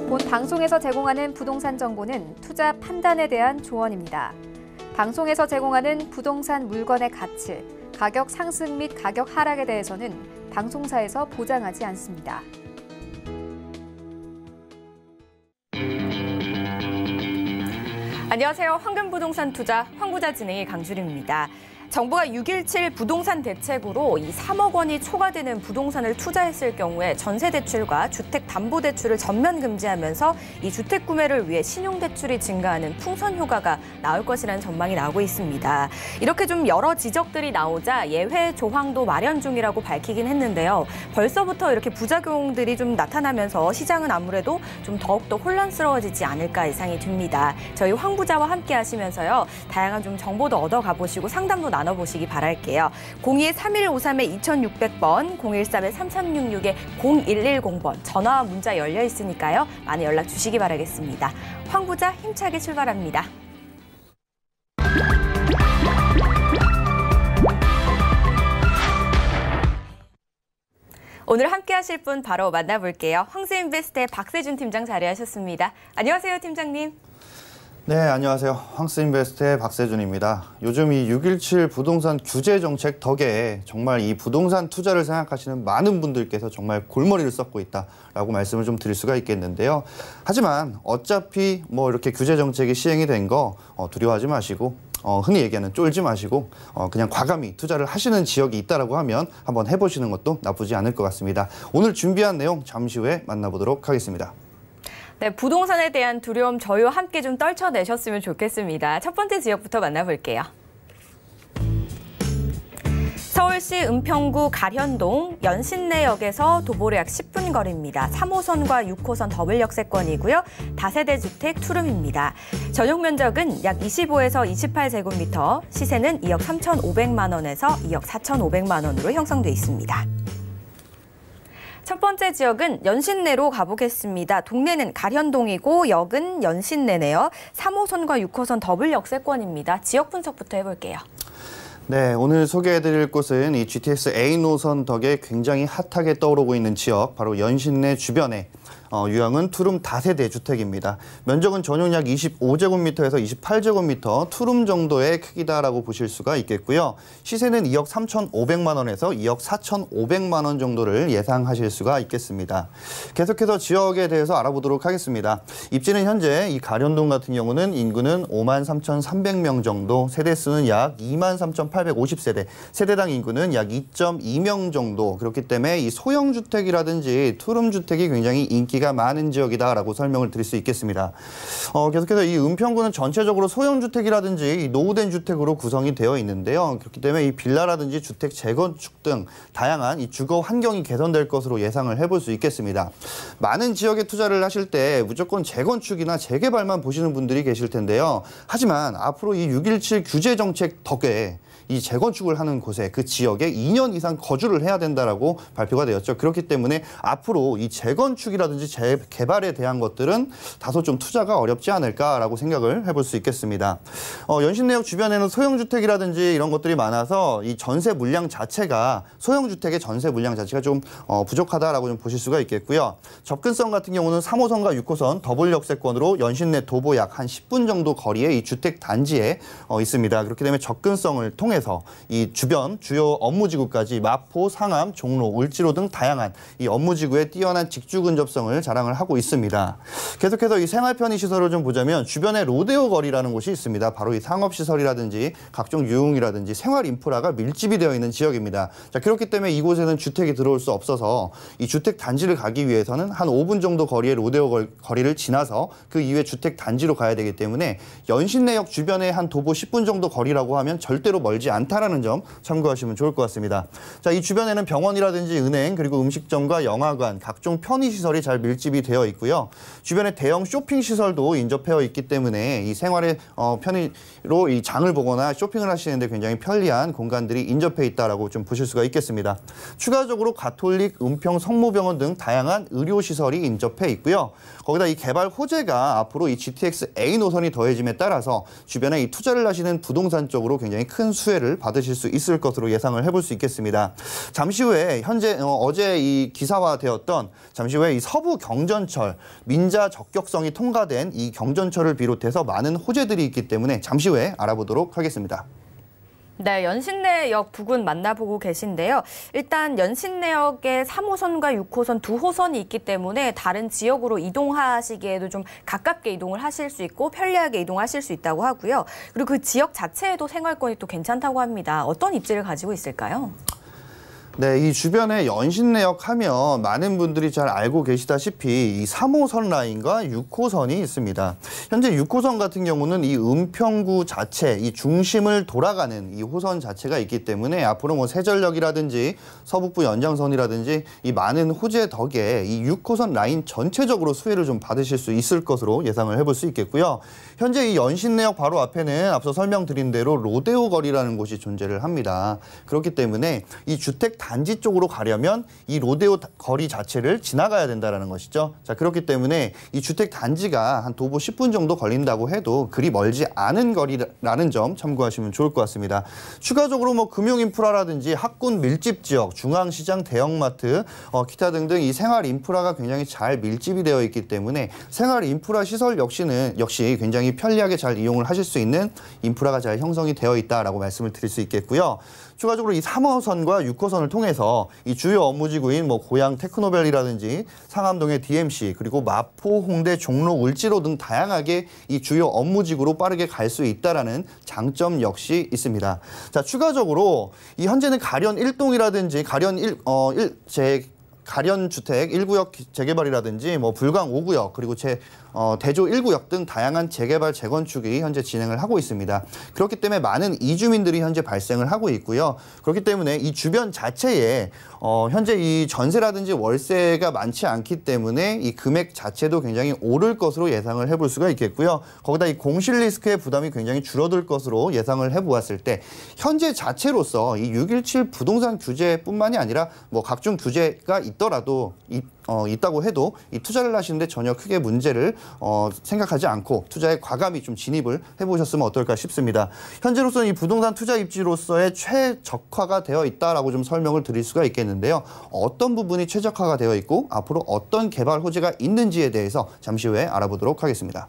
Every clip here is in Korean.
본 방송에서 제공하는 부동산 정보는 투자 판단에 대한 조언입니다. 방송에서 제공하는 부동산 물건의 가치, 가격 상승 및 가격 하락에 대해서는 방송사에서 보장하지 않습니다. 안녕하세요. 황금부동산 투자 황부자 진행의 강주림입니다. 정부가 6.17 부동산 대책으로 이 3억 원이 초과되는 부동산을 투자했을 경우에 전세 대출과 주택 담보 대출을 전면 금지하면서 이 주택 구매를 위해 신용 대출이 증가하는 풍선 효과가 나올 것이라는 전망이 나오고 있습니다. 이렇게 좀 여러 지적들이 나오자 예외 조항도 마련 중이라고 밝히긴 했는데요. 벌써부터 이렇게 부작용들이 좀 나타나면서 시장은 아무래도 좀 더욱더 혼란스러워지지 않을까 예상이 듭니다. 저희 황부자와 함께 하시면서요. 다양한 좀 정보도 얻어가 보시고 상담도 나눠보시기 바랄게요. 02-3153-2600번, 013-3366-0110번 전화와 문자 열려 있으니까요. 많은 연락 주시기 바라겠습니다. 황부자 힘차게 출발합니다. 오늘 함께 하실 분 바로 만나볼게요. 황스인베스트의 박세준 팀장 자리하셨습니다. 안녕하세요, 팀장님. 네, 안녕하세요. 황스인베스트의 박세준입니다. 요즘 이 6.17 부동산 규제 정책 덕에 정말 이 부동산 투자를 생각하시는 많은 분들께서 정말 골머리를 썩고 있다라고 말씀을 좀 드릴 수가 있겠는데요. 하지만 어차피 뭐 이렇게 규제 정책이 시행이 된 거 두려워하지 마시고 흔히 얘기하는 쫄지 마시고 그냥 과감히 투자를 하시는 지역이 있다라고 하면 한번 해보시는 것도 나쁘지 않을 것 같습니다. 오늘 준비한 내용 잠시 후에 만나보도록 하겠습니다. 네, 부동산에 대한 두려움 저희와 함께 좀 떨쳐내셨으면 좋겠습니다. 첫 번째 지역부터 만나볼게요. 서울시 은평구 가련동 연신내역에서 도보로 약 10분 거리입니다. 3호선과 6호선 더블 역세권이고요. 다세대 주택 투룸입니다. 전용 면적은 약 25에서 28제곱미터, 시세는 2억 3,500만 원에서 2억 4,500만 원으로 형성돼 있습니다. 첫 번째 지역은 연신내로 가보겠습니다. 동네는 가련동이고 역은 연신내네요. 3호선과 6호선 더블 역세권입니다. 지역 분석부터 해볼게요. 네, 오늘 소개해드릴 곳은 이 GTX A 노선 덕에 굉장히 핫하게 떠오르고 있는 지역, 바로 연신내 주변에 유형은 투룸 다세대 주택입니다. 면적은 전용 약 25제곱미터에서 28제곱미터 투룸 정도의 크기다라고 보실 수가 있겠고요. 시세는 2억 3,500만 원에서 2억 4,500만 원 정도를 예상하실 수가 있겠습니다. 계속해서 지역에 대해서 알아보도록 하겠습니다. 입지는 현재 이 가련동 같은 경우는 인구는 53,300명 정도, 세대수는 약 23,850세대, 세대당 인구는 약 2.2명 정도, 그렇기 때문에 이 소형주택이라든지 투룸 주택이 굉장히 인기가 많은 지역이다라고 설명을 드릴 수 있겠습니다. 계속해서 이 은평구는 전체적으로 소형주택이라든지 이 노후된 주택으로 구성이 되어 있는데요. 그렇기 때문에 이 빌라라든지 주택 재건축 등 다양한 이 주거 환경이 개선될 것으로 예상을 해볼 수 있겠습니다. 많은 지역에 투자를 하실 때 무조건 재건축이나 재개발만 보시는 분들이 계실 텐데요. 하지만 앞으로 이 6.17 규제 정책 덕에 이 재건축을 하는 곳에 그 지역에 2년 이상 거주를 해야 된다라고 발표가 되었죠. 그렇기 때문에 앞으로 이 재건축이라든지 재개발에 대한 것들은 다소 좀 투자가 어렵지 않을까라고 생각을 해볼 수 있겠습니다. 연신내역 주변에는 소형주택이라든지 이런 것들이 많아서 이 전세 물량 자체가 소형주택의 전세 물량 자체가 좀 부족하다라고 좀 보실 수가 있겠고요. 접근성 같은 경우는 3호선과 6호선 더블 역세권으로 연신내 도보 약 한 10분 정도 거리에 이 주택 단지에 있습니다. 그렇기 때문에 접근성을 통해서 이 주변 주요 업무지구까지 마포, 상암, 종로, 울지로 등 다양한 이 업무지구에 뛰어난 직주 근접성을 자랑을 하고 있습니다. 계속해서 이 생활 편의 시설을 좀 보자면 주변에 로데오 거리라는 곳이 있습니다. 바로 이 상업시설이라든지 각종 유흥이라든지 생활 인프라가 밀집이 되어 있는 지역입니다. 자, 그렇기 때문에 이곳에는 주택이 들어올 수 없어서 이 주택 단지를 가기 위해서는 한 5분 정도 거리의 로데오 거리를 지나서 그 이후에 주택 단지로 가야 되기 때문에 연신내역 주변에 한 도보 10분 정도 거리라고 하면 절대로 멀지 않다라는 점 참고하시면 좋을 것 같습니다. 자, 이 주변에는 병원이라든지 은행, 그리고 음식점과 영화관, 각종 편의시설이 잘 밀집이 되어 있고요. 주변에 대형 쇼핑시설도 인접해 있기 때문에 이 생활의 편의로 이 장을 보거나 쇼핑을 하시는데 굉장히 편리한 공간들이 인접해 있다라고 좀 보실 수가 있겠습니다. 추가적으로 가톨릭, 은평 성모병원 등 다양한 의료시설이 인접해 있고요. 거기다 이 개발 호재가 앞으로 이 GTX A 노선이 더해짐에 따라서 주변에 이 투자를 하시는 부동산 쪽으로 굉장히 큰 수혜를 수혜를 받으실 수 있을 것으로 예상을 해볼 수 있겠습니다. 잠시 후에 어제 이 기사화되었던 잠시 후에 이 서부 경전철 민자 적격성이 통과된 이 경전철을 비롯해서 많은 호재들이 있기 때문에 잠시 후에 알아보도록 하겠습니다. 네, 연신내역 부근 만나보고 계신데요. 일단 연신내역에 3호선과 6호선 두 호선이 있기 때문에 다른 지역으로 이동하시기에도 좀 가깝게 이동을 하실 수 있고 편리하게 이동하실 수 있다고 하고요. 그리고 그 지역 자체에도 생활권이 또 괜찮다고 합니다. 어떤 입지를 가지고 있을까요? 네, 이 주변에 연신내역 하면 많은 분들이 잘 알고 계시다시피 이 3호선 라인과 6호선이 있습니다. 현재 6호선 같은 경우는 이 은평구 자체, 이 중심을 돌아가는 이 호선 자체가 있기 때문에 앞으로 뭐 세전역이라든지 서북부 연장선이라든지 이 많은 호재 덕에 이 6호선 라인 전체적으로 수혜를 좀 받으실 수 있을 것으로 예상을 해볼 수 있겠고요. 현재 이 연신내역 바로 앞에는 앞서 설명드린 대로 로데오 거리라는 곳이 존재를 합니다. 그렇기 때문에 이 주택 단지 쪽으로 가려면 이 로데오 거리 자체를 지나가야 된다는 것이죠. 자, 그렇기 때문에 이 주택 단지가 한 도보 10분 정도 걸린다고 해도 그리 멀지 않은 거리라는 점 참고하시면 좋을 것 같습니다. 추가적으로 뭐 금융 인프라라든지 학군 밀집 지역, 중앙시장, 대형마트, 기타 등등 이 생활 인프라가 굉장히 잘 밀집이 되어 있기 때문에 생활 인프라 시설 역시 굉장히 편리하게 잘 이용을 하실 수 있는 인프라가 잘 형성이 되어 있다라고 말씀을 드릴 수 있겠고요. 추가적으로 이 3호선과 6호선을 통해서 이 주요 업무지구인 뭐 고양 테크노밸리라든지 상암동의 DMC 그리고 마포, 홍대, 종로, 울지로 등 다양하게 이 주요 업무지구로 빠르게 갈 수 있다라는 장점 역시 있습니다. 자, 추가적으로 이 현재는 가련 1동이라든지 가련 주택 1구역 재개발이라든지 뭐 불광 5구역 그리고 대조 1구역 등 다양한 재개발 재건축이 현재 진행을 하고 있습니다. 그렇기 때문에 많은 이주민들이 현재 발생을 하고 있고요. 그렇기 때문에 이 주변 자체에 현재 이 전세라든지 월세가 많지 않기 때문에 이 금액 자체도 굉장히 오를 것으로 예상을 해볼 수가 있겠고요. 거기다 이 공실 리스크의 부담이 굉장히 줄어들 것으로 예상을 해보았을 때 현재 자체로서 이 6.17 부동산 규제뿐만이 아니라 뭐 각종 규제가 있더라도 있다고 해도 이 투자를 하시는데 전혀 크게 문제를 생각하지 않고 투자에 과감히 좀 진입을 해보셨으면 어떨까 싶습니다. 현재로서는 이 부동산 투자 입지로서의 최적화가 되어 있다라고 좀 설명을 드릴 수가 있겠는데요. 어떤 부분이 최적화가 되어 있고 앞으로 어떤 개발 호재가 있는지에 대해서 잠시 후에 알아보도록 하겠습니다.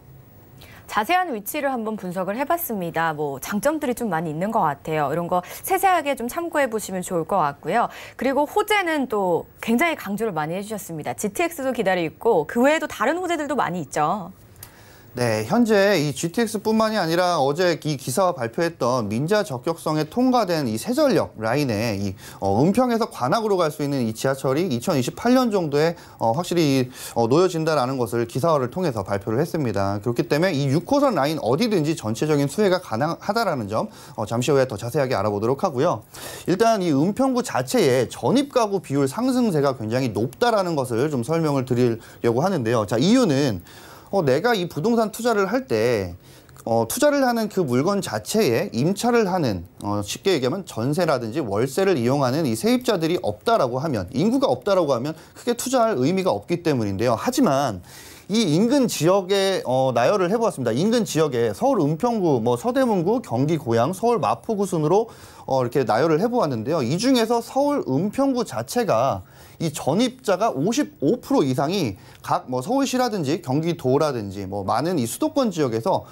자세한 위치를 한번 분석을 해봤습니다. 뭐 장점들이 좀 많이 있는 것 같아요. 이런 거 세세하게 좀 참고해 보시면 좋을 것 같고요. 그리고 호재는 또 굉장히 강조를 많이 해주셨습니다. GTX도 기다리고 있고 그 외에도 다른 호재들도 많이 있죠. 네, 현재 이 GTX뿐만이 아니라 어제 이 기사와 발표했던 민자 적격성에 통과된 이 세전역 라인에 이 은평에서 관악으로 갈 수 있는 이 지하철이 2028년 정도에 확실히 놓여진다라는 것을 기사화를 통해서 발표를 했습니다. 그렇기 때문에 이 6호선 라인 어디든지 전체적인 수혜가 가능하다라는 점 잠시 후에 더 자세하게 알아보도록 하고요. 일단 이 은평구 자체의 전입가구 비율 상승세가 굉장히 높다라는 것을 좀 설명을 드리려고 하는데요. 자, 이유는 내가 이 부동산 투자를 할 때 투자를 하는 그 물건 자체에 임차를 하는 쉽게 얘기하면 전세라든지 월세를 이용하는 이 세입자들이 없다라고 하면 인구가 없다라고 하면 크게 투자할 의미가 없기 때문인데요. 하지만 이 인근 지역에 나열을 해보았습니다. 인근 지역에 서울 은평구, 뭐 서대문구, 경기 고양, 서울 마포구 순으로 이렇게 나열을 해보았는데요. 이 중에서 서울 은평구 자체가 이 전입자가 55% 이상이 각 뭐 서울시라든지 경기도라든지 뭐 많은 이 수도권 지역에서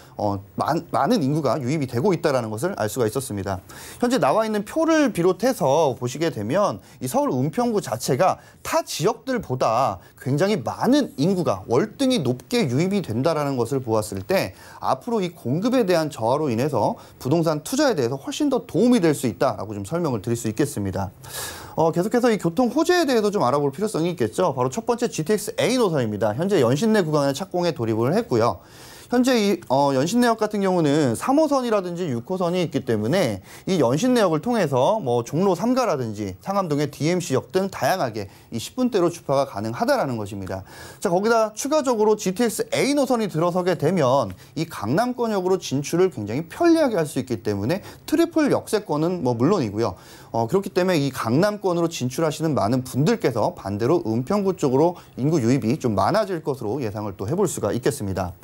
많은 인구가 유입이 되고 있다는 것을 알 수가 있었습니다. 현재 나와 있는 표를 비롯해서 보시게 되면 이 서울 은평구 자체가 타 지역들보다 굉장히 많은 인구가 월등히 높게 유입이 된다는 것을 보았을 때 앞으로 이 공급에 대한 저하로 인해서 부동산 투자에 대해서 훨씬 더 도움이 될 수 있다라고 좀 설명을 드릴 수 있겠습니다. 계속해서 이 교통 호재에 대해서 좀 알아볼 필요성이 있겠죠. 바로 첫 번째 GTX A 노선입니다. 현재 연신내 구간에 착공에 돌입을 했고요. 현재 이 연신내역 같은 경우는 3호선이라든지 6호선이 있기 때문에 이 연신내역을 통해서 뭐 종로 3가라든지 상암동의 DMC역 등 다양하게 이 10분대로 주파가 가능하다라는 것입니다. 자, 거기다 추가적으로 GTX A 노선이 들어서게 되면 이 강남권역으로 진출을 굉장히 편리하게 할 수 있기 때문에 트리플 역세권은 뭐 물론이고요. 그렇기 때문에 이 강남권으로 진출하시는 많은 분들께서 반대로 은평구 쪽으로 인구 유입이 좀 많아질 것으로 예상을 또 해볼 수가 있겠습니다.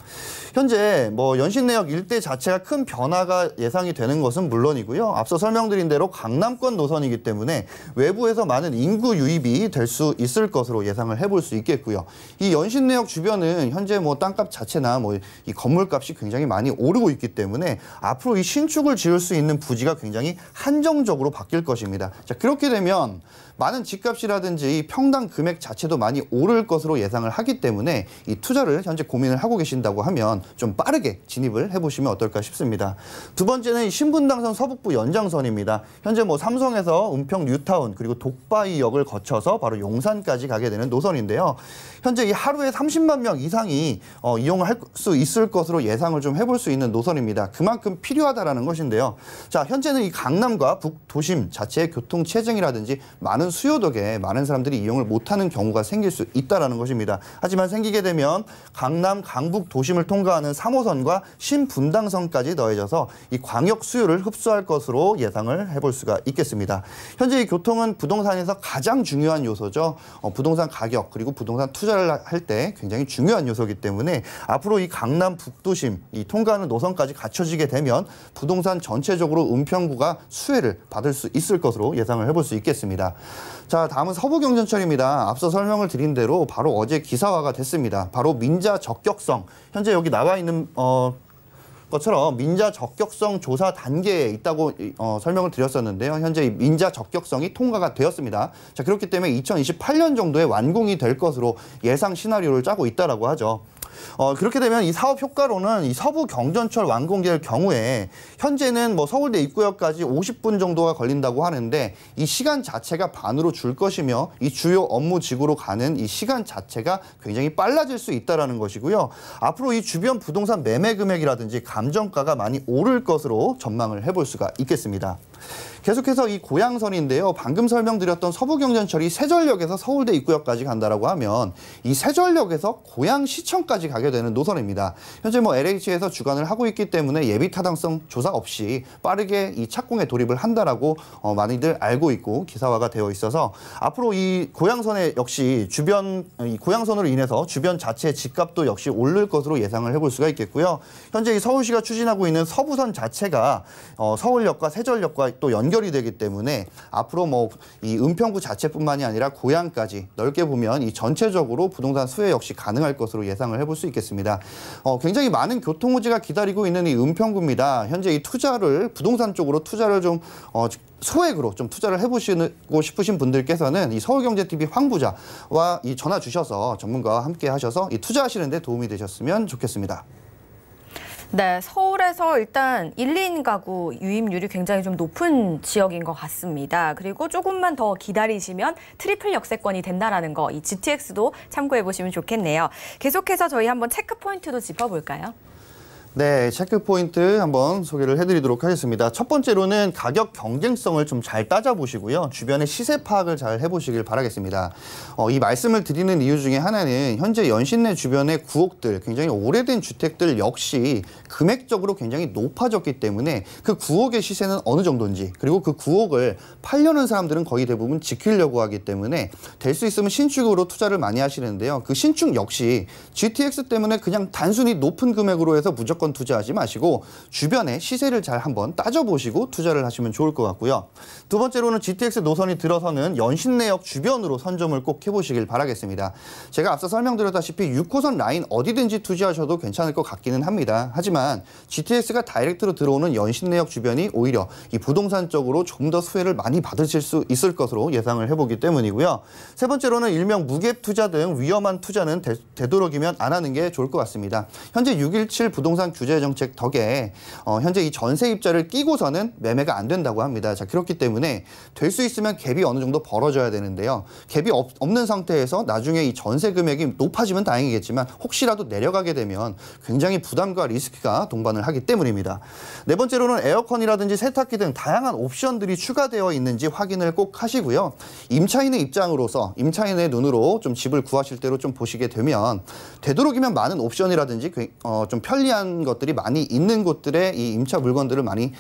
현재 뭐 연신내역 일대 자체가 큰 변화가 예상이 되는 것은 물론이고요. 앞서 설명드린 대로 강남권 노선이기 때문에 외부에서 많은 인구 유입이 될 수 있을 것으로 예상을 해볼 수 있겠고요. 이 연신내역 주변은 현재 뭐 땅값 자체나 뭐 이 건물값이 굉장히 많이 오르고 있기 때문에 앞으로 이 신축을 지을 수 있는 부지가 굉장히 한정적으로 바뀔 것입니다. 자, 그렇게 되면 많은 집값이라든지 이 평당 금액 자체도 많이 오를 것으로 예상을 하기 때문에 이 투자를 현재 고민을 하고 계신다고 하면 좀 빠르게 진입을 해보시면 어떨까 싶습니다. 두 번째는 신분당선 서북부 연장선입니다. 현재 뭐 삼성에서 은평 뉴타운 그리고 독바이역을 거쳐서 바로 용산까지 가게 되는 노선인데요. 현재 이 하루에 30만 명 이상이 이용을 할 수 있을 것으로 예상을 좀 해볼 수 있는 노선입니다. 그만큼 필요하다라는 것인데요. 자, 현재는 이 강남과 북도심 자체의 교통 체증이라든지 많은 수요 덕에 많은 사람들이 이용을 못하는 경우가 생길 수 있다는 것입니다. 하지만 생기게 되면 강남, 강북 도심을 통과하는 3호선과 신분당선까지 더해져서 이 광역 수요를 흡수할 것으로 예상을 해볼 수가 있겠습니다. 현재 이 교통은 부동산에서 가장 중요한 요소죠. 부동산 가격 그리고 부동산 투자를 할 때 굉장히 중요한 요소이기 때문에 앞으로 이 강남 북도심 이 통과하는 노선까지 갖춰지게 되면 부동산 전체적으로 은평구가 수혜를 받을 수 있을 것으로 예상을 해볼 수 있겠습니다. 자, 다음은 서부경전철입니다. 앞서 설명을 드린 대로 바로 어제 기사화가 됐습니다. 바로 민자 적격성. 현재 여기 나와 있는 것처럼 민자 적격성 조사 단계에 있다고 설명을 드렸었는데요. 현재 이 민자 적격성이 통과가 되었습니다. 자, 그렇기 때문에 2028년 정도에 완공이 될 것으로 예상 시나리오를 짜고 있다라고 하죠. 그렇게 되면 이 사업 효과로는 이 서부 경전철 완공될 경우에 현재는 뭐 서울대 입구역까지 50분 정도가 걸린다고 하는데 이 시간 자체가 반으로 줄 것이며 이 주요 업무 지구로 가는 이 시간 자체가 굉장히 빨라질 수 있다라는 것이고요. 앞으로 이 주변 부동산 매매 금액이라든지 감정가가 많이 오를 것으로 전망을 해볼 수가 있겠습니다. 계속해서 이 고양선인데요. 방금 설명드렸던 서부경전철이 세전역에서 서울대 입구역까지 간다라고 하면 이 세전역에서 고양시청까지 가게 되는 노선입니다. 현재 뭐 LH에서 주관을 하고 있기 때문에 예비 타당성 조사 없이 빠르게 이 착공에 돌입을 한다라고 많이들 알고 있고 기사화가 되어 있어서 앞으로 이 고양선에 역시 이 고양선으로 인해서 주변 자체의 집값도 역시 오를 것으로 예상을 해볼 수가 있겠고요. 현재 이 서울시가 추진하고 있는 서부선 자체가 서울역과 세전역과 또 연결이 되기 때문에 앞으로 뭐 이 은평구 자체뿐만이 아니라 고양까지 넓게 보면 이 전체적으로 부동산 수혜 역시 가능할 것으로 예상을 해볼 수 있겠습니다. 굉장히 많은 교통호재가 기다리고 있는 이 은평구입니다. 현재 이 부동산 쪽으로 투자를 좀 소액으로 좀 투자를 해보시고 싶으신 분들께서는 이 서울경제TV 황부자와 이 전화 주셔서 전문가와 함께 하셔서 이 투자하시는 데 도움이 되셨으면 좋겠습니다. 네, 서울에서 일단 1, 2인 가구 유입률이 굉장히 좀 높은 지역인 것 같습니다. 그리고 조금만 더 기다리시면 트리플 역세권이 된다라는 거, 이 GTX도 참고해 보시면 좋겠네요. 계속해서 저희 한번 체크 포인트도 짚어볼까요? 네, 체크 포인트 한번 소개를 해드리도록 하겠습니다. 첫 번째로는 가격 경쟁성을 좀 잘 따져보시고요. 주변의 시세 파악을 잘 해보시길 바라겠습니다. 이 말씀을 드리는 이유 중에 하나는 현재 연신내 주변의 구옥들, 굉장히 오래된 주택들 역시 금액적으로 굉장히 높아졌기 때문에 그 구옥의 시세는 어느 정도인지, 그리고 그 구옥을 팔려는 사람들은 거의 대부분 지키려고 하기 때문에 될 수 있으면 신축으로 투자를 많이 하시는데요. 그 신축 역시 GTX 때문에 그냥 단순히 높은 금액으로 해서 무조건 투자하지 마시고 주변의 시세를 잘 한번 따져보시고 투자를 하시면 좋을 것 같고요. 두 번째로는 GTX 노선이 들어서는 연신내역 주변으로 선점을 꼭 해보시길 바라겠습니다. 제가 앞서 설명드렸다시피 6호선 라인 어디든지 투자하셔도 괜찮을 것 같기는 합니다. 하지만 GTX가 다이렉트로 들어오는 연신내역 주변이 오히려 이 부동산 쪽으로 좀 더 수혜를 많이 받으실 수 있을 것으로 예상을 해보기 때문이고요. 세 번째로는 일명 무갭 투자 등 위험한 투자는 되도록이면 안 하는 게 좋을 것 같습니다. 현재 6.17 부동산 규제 정책 덕에 현재 이 전세 입자를 끼고서는 매매가 안 된다고 합니다. 자, 그렇기 때문에 될 수 있으면 갭이 어느 정도 벌어져야 되는데요. 갭이 없는 상태에서 나중에 이 전세 금액이 높아지면 다행이겠지만 혹시라도 내려가게 되면 굉장히 부담과 리스크가 동반을 하기 때문입니다. 네 번째로는 에어컨이라든지 세탁기 등 다양한 옵션들이 추가되어 있는지 확인을 꼭 하시고요. 임차인의 입장으로서 임차인의 눈으로 좀 집을 구하실 때로 좀 보시게 되면 되도록이면 많은 옵션이라든지 좀 편리한 이런 것들이 많이 있는 곳들에 이 임차 물건들을 많이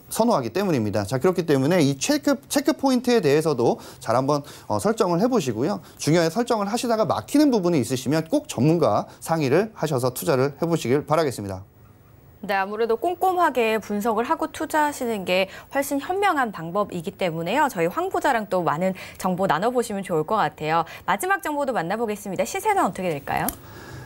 선호하기 때문입니다. 자, 그렇기 때문에 이 체크 포인트에 대해서도 잘 한번 설정을 해보시고요. 중요한 설정을 하시다가 막히는 부분이 있으시면 꼭 전문가 상의를 하셔서 투자를 해보시길 바라겠습니다. 네, 아무래도 꼼꼼하게 분석을 하고 투자하시는 게 훨씬 현명한 방법이기 때문에요. 저희 황 부자랑 또 많은 정보 나눠보시면 좋을 것 같아요. 마지막 정보도 만나보겠습니다. 시세는 어떻게 될까요?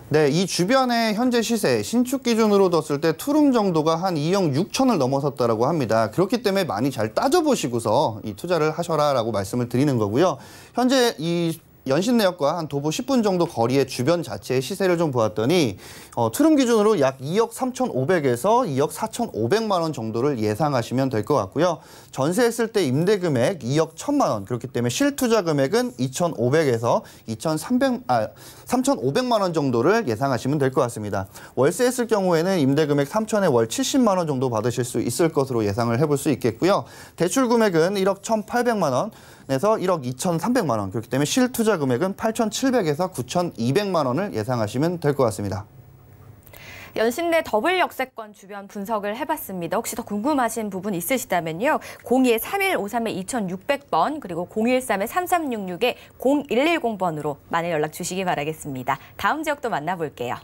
네, 이 주변의 현재 시세 신축 기준으로 뒀을 때 투룸 정도가 한 2억 6천을 넘어섰다라고 합니다. 그렇기 때문에 많이 잘 따져보시고서 이 투자를 하셔라라고 말씀을 드리는 거고요. 현재 이 연신내역과 한 도보 10분 정도 거리의 주변 자체의 시세를 좀 보았더니 투룸 기준으로 약 2억 3,500에서 2억 4,500만 원 정도를 예상하시면 될 것 같고요. 전세했을 때 임대 금액 2억 1,000만 원, 그렇기 때문에 실투자 금액은 2,500에서 3,500만 원 정도를 예상하시면 될 것 같습니다. 월세했을 경우에는 임대 금액 3,000에 월 70만 원 정도 받으실 수 있을 것으로 예상을 해볼 수 있겠고요. 대출 금액은 1억 1,800만 원. 에서 1억 2,300만 원, 그렇기 때문에 실투자 금액은 8,700에서 9,200만 원을 예상하시면 될 것 같습니다. 연신내 더블 역세권 주변 분석을 해봤습니다. 혹시 더 궁금하신 부분 있으시다면요. 02-3153-2600번 그리고 013-3366-0110번으로 많은 연락 주시기 바라겠습니다. 다음 지역도 만나볼게요.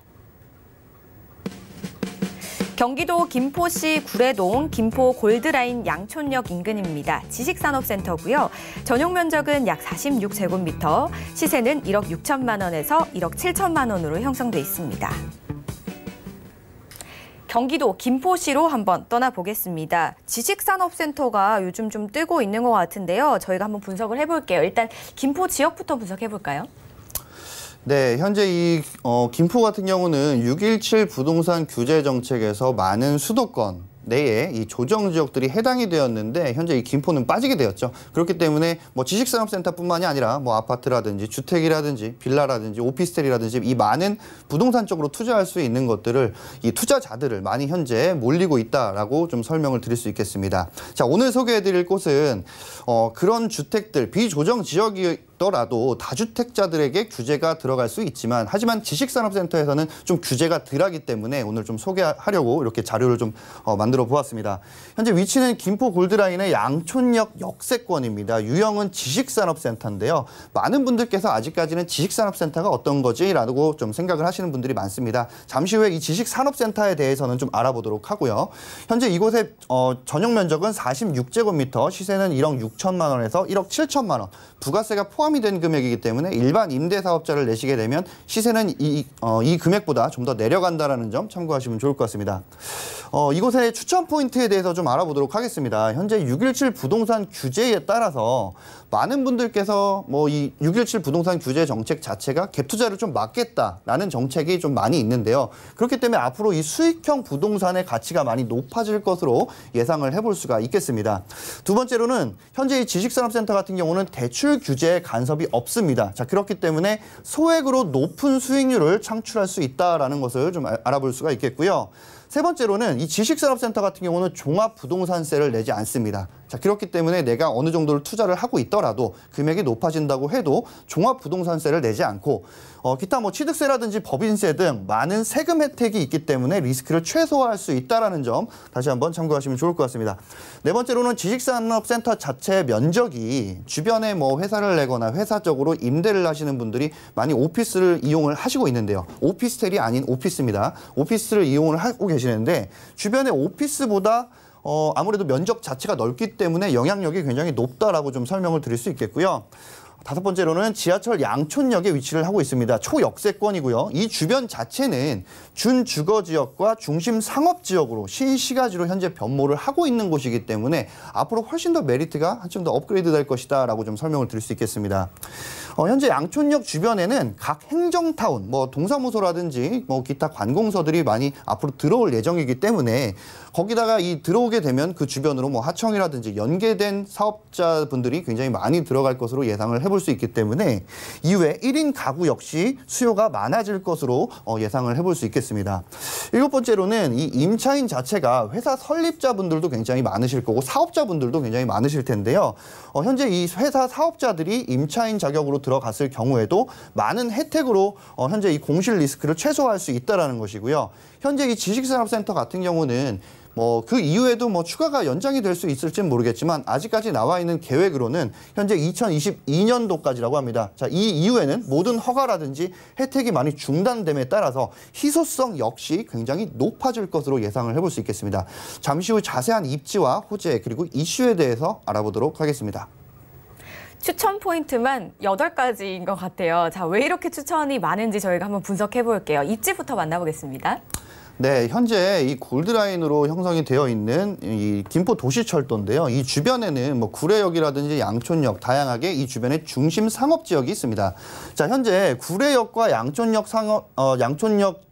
경기도 김포시 구례동 김포 골드라인 양촌역 인근입니다. 지식산업센터고요. 전용 면적은 약 46제곱미터, 시세는 1억 6천만 원에서 1억 7천만 원으로 형성돼 있습니다. 경기도 김포시로 한번 떠나보겠습니다. 지식산업센터가 요즘 좀 뜨고 있는 것 같은데요. 저희가 한번 분석을 해볼게요. 일단 김포 지역부터 분석해볼까요? 네, 현재 이 김포 같은 경우는 6.17 부동산 규제 정책에서 많은 수도권 내에 이 조정 지역들이 해당이 되었는데 현재 이 김포는 빠지게 되었죠. 그렇기 때문에 뭐 지식산업센터뿐만이 아니라 뭐 아파트라든지 주택이라든지 빌라라든지 오피스텔이라든지 이 많은 부동산 쪽으로 투자할 수 있는 것들을 이 투자자들을 많이 현재 몰리고 있다라고 좀 설명을 드릴 수 있겠습니다. 자, 오늘 소개해드릴 곳은 그런 주택들 비조정 지역이더라도 다주택자들에게 규제가 들어갈 수 있지만 하지만 지식산업센터에서는 좀 규제가 덜하기 때문에 오늘 좀 소개하려고 이렇게 자료를 좀 만들어 보았습니다. 현재 위치는 김포 골드라인의 양촌역 역세권입니다. 유형은 지식산업센터인데요. 많은 분들께서 아직까지는 지식산업센터가 어떤 거지? 라고 좀 생각을 하시는 분들이 많습니다. 잠시 후에 이 지식산업센터에 대해서는 좀 알아보도록 하고요. 현재 이곳의 전용 면적은 46제곱미터, 시세는 1억 6천만 원에서 1억 7천만 원. 부가세가 포함이 된 금액이기 때문에 일반 임대사업자를 내시게 되면 시세는 이 금액보다 좀 더 내려간다는 점 참고하시면 좋을 것 같습니다. 이곳의 추천 포인트에 대해서 좀 알아보도록 하겠습니다. 현재 6.17 부동산 규제에 따라서 많은 분들께서 뭐 이 6.17 부동산 규제 정책 자체가 갭 투자를 좀 막겠다라는 정책이 좀 많이 있는데요. 그렇기 때문에 앞으로 이 수익형 부동산의 가치가 많이 높아질 것으로 예상을 해볼 수가 있겠습니다. 두 번째로는 현재 이 지식산업센터 같은 경우는 대출 규제에 간섭이 없습니다. 자, 그렇기 때문에 소액으로 높은 수익률을 창출할 수 있다라는 것을 좀 알아볼 수가 있겠고요. 세 번째로는 이 지식산업센터 같은 경우는 종합부동산세를 내지 않습니다. 자, 그렇기 때문에 내가 어느 정도를 투자를 하고 있더라도 금액이 높아진다고 해도 종합부동산세를 내지 않고 기타 뭐 취득세라든지 법인세 등 많은 세금 혜택이 있기 때문에 리스크를 최소화할 수 있다는 점 다시 한번 참고하시면 좋을 것 같습니다. 네 번째로는 지식산업센터 자체 면적이 주변에 뭐 회사를 내거나 회사적으로 임대를 하시는 분들이 많이 오피스를 이용을 하시고 있는데요. 오피스텔이 아닌 오피스입니다. 오피스를 이용을 하고 계시는데 주변에 오피스보다 아무래도 면적 자체가 넓기 때문에 영향력이 굉장히 높다라고 좀 설명을 드릴 수 있겠고요. 다섯 번째로는 지하철 양촌역에 위치를 하고 있습니다. 초역세권이고요. 이 주변 자체는 준주거지역과 중심 상업지역으로 신시가지로 현재 변모를 하고 있는 곳이기 때문에 앞으로 훨씬 더 메리트가 한층 더 업그레이드 될 것이다 라고 좀 설명을 드릴 수 있겠습니다. 현재 양촌역 주변에는 각 행정타운, 뭐 동사무소라든지 뭐 기타 관공서들이 많이 앞으로 들어올 예정이기 때문에 거기다가 이 들어오게 되면 그 주변으로 뭐 하청이라든지 연계된 사업자분들이 굉장히 많이 들어갈 것으로 예상을 해볼 수 있기 때문에 이후에 1인 가구 역시 수요가 많아질 것으로 예상을 해볼 수 있겠습니다. 일곱 번째로는 이 임차인 자체가 회사 설립자분들도 굉장히 많으실 거고 사업자분들도 굉장히 많으실 텐데요. 현재 이 회사 사업자들이 임차인 자격으로 들어갔을 경우에도 많은 혜택으로 현재 이 공실 리스크를 최소화할 수 있다는 것이고요. 현재 이 지식산업센터 같은 경우는 그 이후에도 추가가 연장이 될 수 있을지는 모르겠지만 아직까지 나와 있는 계획으로는 현재 2022년도까지라고 합니다. 자, 이 이후에는 모든 허가라든지 혜택이 많이 중단됨에 따라서 희소성 역시 굉장히 높아질 것으로 예상을 해볼 수 있겠습니다. 잠시 후 자세한 입지와 호재 그리고 이슈에 대해서 알아보도록 하겠습니다. 추천 포인트만 8가지인 것 같아요. 자, 왜 이렇게 추천이 많은지 저희가 한번 분석해 볼게요. 입지부터 만나보겠습니다. 네, 현재 이 골드라인으로 형성이 되어 있는 이 김포 도시철도인데요. 이 주변에는 구례역이라든지 양촌역 다양하게 이 주변에 중심 상업 지역이 있습니다. 자, 현재 구례역과 양촌역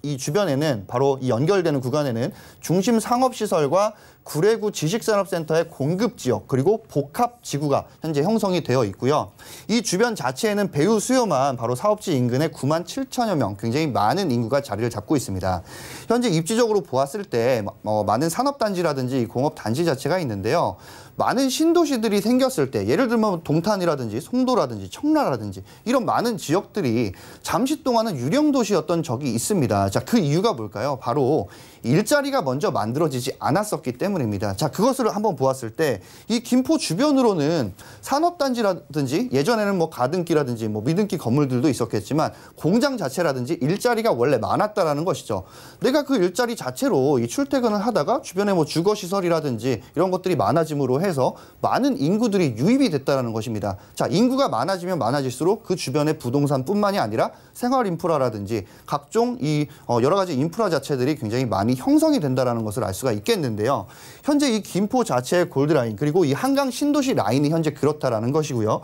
이 주변에는 바로 이 연결되는 구간에는 중심 상업 시설과 구례구 지식산업센터의 공급지역 그리고 복합지구가 현재 형성이 되어 있고요. 이 주변 자체에는 배후 수요만 바로 사업지 인근에 9만 7천여 명 굉장히 많은 인구가 자리를 잡고 있습니다. 현재 입지적으로 보았을 때 많은 산업단지라든지 공업단지 자체가 있는데요. 많은 신도시들이 생겼을 때 예를 들면 동탄이라든지 송도라든지 청라라든지 이런 많은 지역들이 잠시 동안은 유령도시였던 적이 있습니다. 자, 그 이유가 뭘까요? 바로 일자리가 먼저 만들어지지 않았었기 때문입니다. 자, 그것을 한번 보았을 때 이 김포 주변으로는 산업단지라든지 예전에는 가등기라든지 미등기 건물들도 있었겠지만 공장 자체라든지 일자리가 원래 많았다라는 것이죠. 내가 그 일자리 자체로 이 출퇴근을 하다가 주변에 주거시설이라든지 이런 것들이 많아짐으로 해서 많은 인구들이 유입이 됐다는 것입니다. 자, 인구가 많아지면 많아질수록 그 주변의 부동산뿐만이 아니라 생활 인프라라든지 각종 이 여러 가지 인프라 자체들이 굉장히 많이 형성이 된다는 것을 알 수가 있겠는데요. 현재 이 김포 자체의 골드라인 그리고 이 한강 신도시 라인이 현재 그렇다라는 것이고요.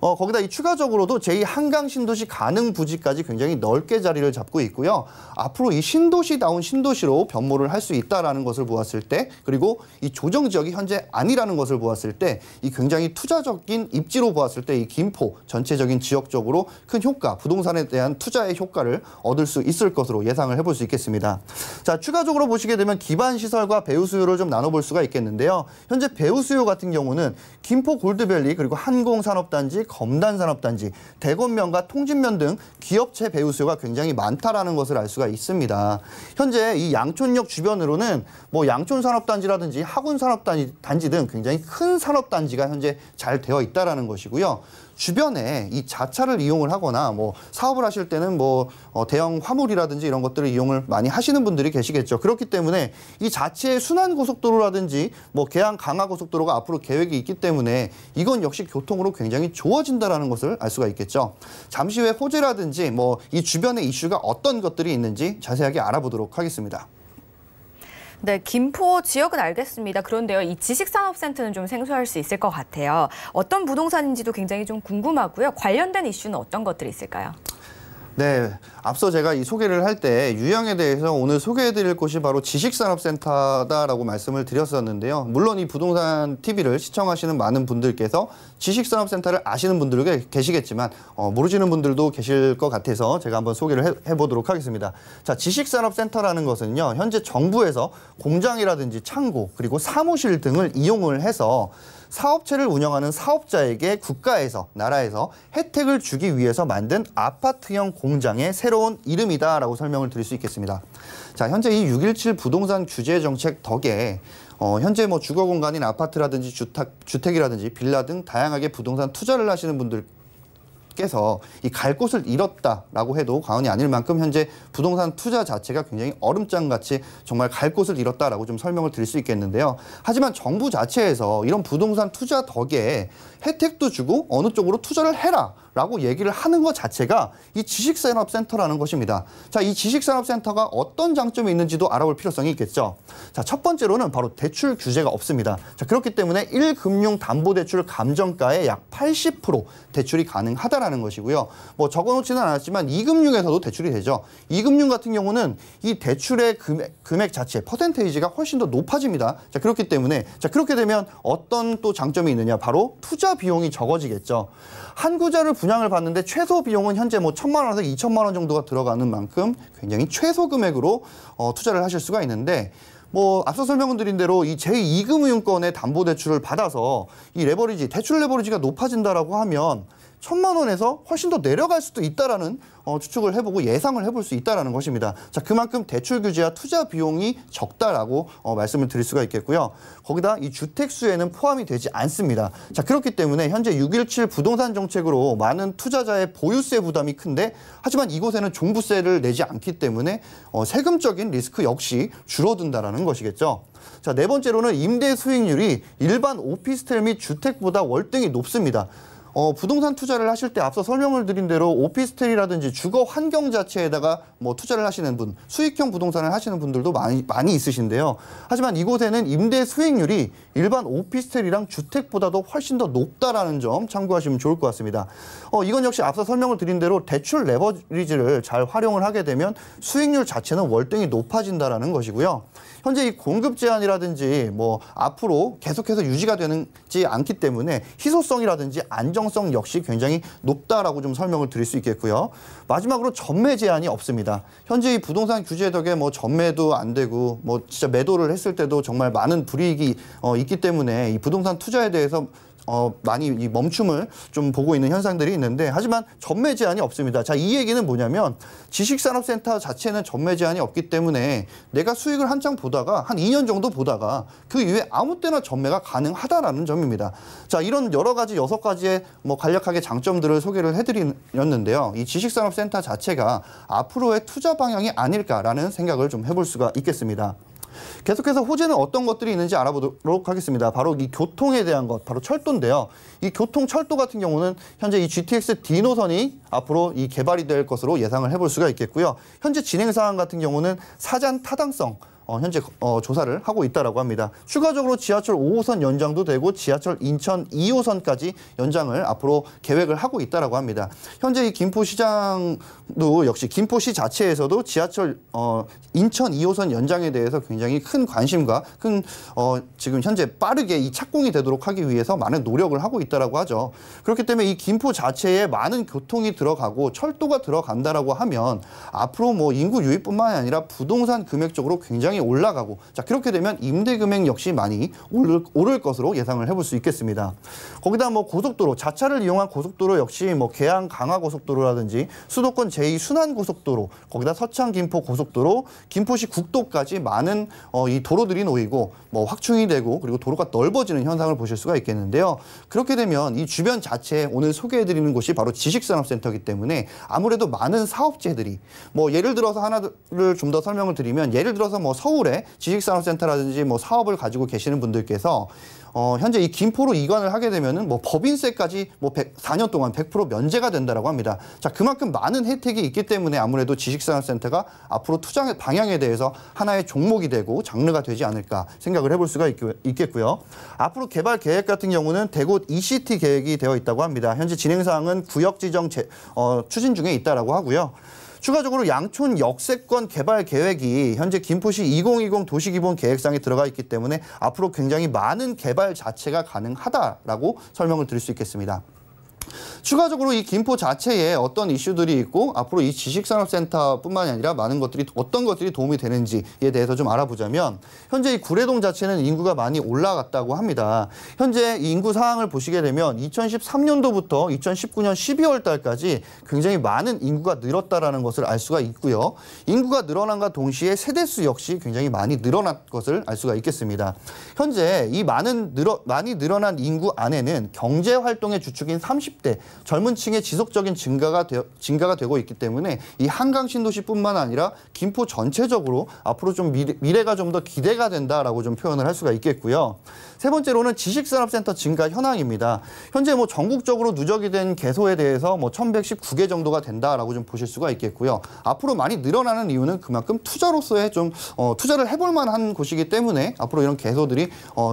거기다 이 추가적으로도 제2 한강 신도시 가능 부지까지 굉장히 넓게 자리를 잡고 있고요. 앞으로 이 신도시다운 신도시로 변모를 할 수 있다라는 것을 보았을 때 그리고 이 조정 지역이 현재 아니라는 것을 보았을 때 이 굉장히 투자적인 입지로 보았을 때 이 김포 전체적인 지역적으로 큰 효과, 부동산에 대한 투자의 효과를 얻을 수 있을 것으로 예상을 해볼 수 있겠습니다. 자, 추가적으로 보시게 되면 기반 시설과 배후 수요를 좀 나눠볼 수가 있겠는데요. 현재 배후 수요 같은 경우는 김포 골드밸리 그리고 한공산업단지 검단산업단지, 대건면과 통진면 등 기업체 배후 수요가 굉장히 많다라는 것을 알 수가 있습니다. 현재 이 양촌역 주변으로는 양촌산업단지라든지 하군산업단지 등 굉장히 큰 산업단지가 현재 잘 되어 있다라는 것이고요. 주변에 이 자차를 이용을 하거나 사업을 하실 때는 대형 화물이라든지 이런 것들을 이용을 많이 하시는 분들이 계시겠죠. 그렇기 때문에 이 자체의 순환고속도로라든지 계양 강화고속도로가 앞으로 계획이 있기 때문에 이건 역시 교통으로 굉장히 좋아진다라는 것을 알 수가 있겠죠. 잠시 후에 호재라든지 이 주변의 이슈가 어떤 것들이 있는지 자세하게 알아보도록 하겠습니다. 네, 김포 지역은 알겠습니다. 그런데요, 이 지식산업센터는 좀 생소할 수 있을 것 같아요. 어떤 부동산인지도 굉장히 좀 궁금하고요. 관련된 이슈는 어떤 것들이 있을까요? 네, 앞서 제가 이 소개를 할 때 유형에 대해서 오늘 소개해드릴 곳이 바로 지식산업센터다라고 말씀을 드렸었는데요. 물론 이 부동산 TV를 시청하시는 많은 분들께서 지식산업센터를 아시는 분들도 계시겠지만 모르시는 분들도 계실 것 같아서 제가 한번 소개를 해보도록 하겠습니다. 자, 지식산업센터라는 것은요, 현재 정부에서 공장이라든지 창고 그리고 사무실 등을 이용을 해서 사업체를 운영하는 사업자에게 국가에서, 나라에서 혜택을 주기 위해서 만든 아파트형 공장의 새로운 이름이다라고 설명을 드릴 수 있겠습니다. 자, 현재 이 6.17 부동산 규제 정책 덕에 현재 주거 공간인 아파트라든지 주택이라든지 빌라 등 다양하게 부동산 투자를 하시는 분들 께서 이 갈 곳을 잃었다라고 해도 과언이 아닐 만큼 현재 부동산 투자 자체가 굉장히 얼음장같이 정말 갈 곳을 잃었다라고 좀 설명을 드릴 수 있겠는데요. 하지만 정부 자체에서 이런 부동산 투자 덕에 혜택도 주고 어느 쪽으로 투자를 해라 라고 얘기를 하는 것 자체가 이 지식산업센터라는 것입니다. 자, 이 지식산업센터가 어떤 장점이 있는지도 알아볼 필요성이 있겠죠. 자, 첫 번째로는 바로 대출 규제가 없습니다. 자, 그렇기 때문에 1금융담보대출 감정가의 약 80% 대출이 가능하다라는 것이고요. 적어놓지는 않았지만 2금융에서도 대출이 되죠. 2금융 같은 경우는 이 대출의 금액 자체, 퍼센테이지가 훨씬 더 높아집니다. 자, 그렇기 때문에 그렇게 되면 어떤 또 장점이 있느냐, 바로 투자 비용이 적어지겠죠. 한 구자를 분양을 받는데 최소 비용은 현재 1,000만 원에서 2,000만 원 정도가 들어가는 만큼 굉장히 최소 금액으로 투자를 하실 수가 있는데, 앞서 설명드린 대로 이 제2금융권의 담보대출을 받아서 이 레버리지, 대출 레버리지가 높아진다라고 하면 1,000만 원에서 훨씬 더 내려갈 수도 있다라는 추측을 해보고 예상을 해볼 수 있다라는 것입니다. 자, 그만큼 대출 규제와 투자 비용이 적다라고 말씀을 드릴 수가 있겠고요. 거기다 이 주택 수에는 포함이 되지 않습니다. 자, 그렇기 때문에 현재 6.17 부동산 정책으로 많은 투자자의 보유세 부담이 큰데 하지만 이곳에는 종부세를 내지 않기 때문에 세금적인 리스크 역시 줄어든다라는 것이겠죠. 자, 네 번째로는 임대 수익률이 일반 오피스텔 및 주택보다 월등히 높습니다. 부동산 투자를 하실 때 앞서 설명을 드린 대로 오피스텔이라든지 주거 환경 자체에다가 뭐 투자를 하시는 분, 수익형 부동산을 하시는 분들도 많이 있으신데요. 하지만 이곳에는 임대 수익률이 일반 오피스텔이랑 주택보다도 훨씬 더 높다라는 점 참고하시면 좋을 것 같습니다. 이건 역시 앞서 설명을 드린 대로 대출 레버리지를 잘 활용을 하게 되면 수익률 자체는 월등히 높아진다라는 것이고요. 현재 이 공급 제한이라든지 뭐 앞으로 계속해서 유지가 되지 않기 때문에 희소성이라든지 안정성 역시 굉장히 높다라고 좀 설명을 드릴 수 있겠고요. 마지막으로 전매 제한이 없습니다. 현재 이 부동산 규제 덕에 뭐 전매도 안 되고 뭐 진짜 매도를 했을 때도 정말 많은 불이익이 있기 때문에 이 부동산 투자에 대해서 많이 이 멈춤을 좀 보고 있는 현상들이 있는데 하지만 전매 제한이 없습니다. 자, 이 얘기는 뭐냐면 지식산업센터 자체는 전매 제한이 없기 때문에 내가 수익을 한창 보다가 한 2년 정도 보다가 그 이후에 아무 때나 전매가 가능하다라는 점입니다. 자, 이런 여러 가지 6가지의 뭐 간략하게 장점들을 소개를 해드렸는데요. 이 지식산업센터 자체가 앞으로의 투자 방향이 아닐까라는 생각을 좀 해볼 수가 있겠습니다. 계속해서 호재는 어떤 것들이 있는지 알아보도록 하겠습니다. 바로 이 교통에 대한 것, 바로 철도인데요. 이 교통 철도 같은 경우는 현재 이 GTX D 노선이 앞으로 이 개발이 될 것으로 예상을 해볼 수가 있겠고요. 현재 진행 사항 같은 경우는 사전 타당성 현재 조사를 하고 있다라고 합니다. 추가적으로 지하철 5호선 연장도 되고 지하철 인천 2호선까지 연장을 앞으로 계획을 하고 있다라고 합니다. 현재 이 김포시장도 역시 김포시 자체에서도 지하철 인천 2호선 연장에 대해서 굉장히 큰 관심과 큰 지금 현재 빠르게 이 착공이 되도록 하기 위해서 많은 노력을 하고 있다라고 하죠. 그렇기 때문에 이 김포 자체에 많은 교통이 들어가고 철도가 들어간다라고 하면 앞으로 뭐 인구 유입뿐만 아니라 부동산 금액적으로 굉장히 올라가고 자 그렇게 되면 임대 금액 역시 많이 오를 것으로 예상을 해볼 수 있겠습니다. 거기다 뭐 고속도로 자차를 이용한 고속도로 역시 뭐 계양 강화 고속도로라든지 수도권 제2순환 고속도로 거기다 서창 김포 고속도로 김포시 국도까지 많은 이 도로들이 놓이고 뭐 확충이 되고 그리고 도로가 넓어지는 현상을 보실 수가 있겠는데요. 그렇게 되면 이 주변 자체에 오늘 소개해드리는 곳이 바로 지식산업센터이기 때문에 아무래도 많은 사업체들이 뭐 예를 들어서 하나를 좀 더 설명을 드리면 예를 들어서 뭐 서울에 지식산업센터라든지 뭐 사업을 가지고 계시는 분들께서 현재 이 김포로 이관을 하게 되면은 뭐 법인세까지 뭐 4년 동안 100% 면제가 된다라고 합니다. 자, 그만큼 많은 혜택이 있기 때문에 아무래도 지식산업센터가 앞으로 투자 방향에 대해서 하나의 종목이 되고 장르가 되지 않을까 생각을 해볼 수가 있겠고요. 앞으로 개발 계획 같은 경우는 대구 ECT 계획이 되어 있다고 합니다. 현재 진행 사항은 구역 지정 추진 중에 있다라고 하고요. 추가적으로 양촌 역세권 개발 계획이 현재 김포시 2020 도시기본 계획상에 들어가 있기 때문에 앞으로 굉장히 많은 개발 자체가 가능하다라고 설명을 드릴 수 있겠습니다. 추가적으로 이 김포 자체에 어떤 이슈들이 있고 앞으로 이 지식산업센터뿐만이 아니라 많은 것들이 어떤 것들이 도움이 되는지에 대해서 좀 알아보자면 현재 이 구례동 자체는 인구가 많이 올라갔다고 합니다. 현재 이 인구 상황을 보시게 되면 2013년도부터 2019년 12월 달까지 굉장히 많은 인구가 늘었다라는 것을 알 수가 있고요. 인구가 늘어난과 동시에 세대수 역시 굉장히 많이 늘어난 것을 알 수가 있겠습니다. 현재 이 많이 늘어난 인구 안에는 경제 활동의 주축인 30대 젊은 층의 지속적인 증가가 되고 있기 때문에 이 한강 신도시뿐만 아니라 김포 전체적으로 앞으로 좀 미래가 좀 더 기대가 된다라고 좀 표현을 할 수가 있겠고요. 세 번째로는 지식산업센터 증가 현황입니다. 현재 뭐 전국적으로 누적이 된 개소에 대해서 뭐 1119개 정도가 된다라고 좀 보실 수가 있겠고요. 앞으로 많이 늘어나는 이유는 그만큼 투자로서의 좀 투자를 해볼 만한 곳이기 때문에 앞으로 이런 개소들이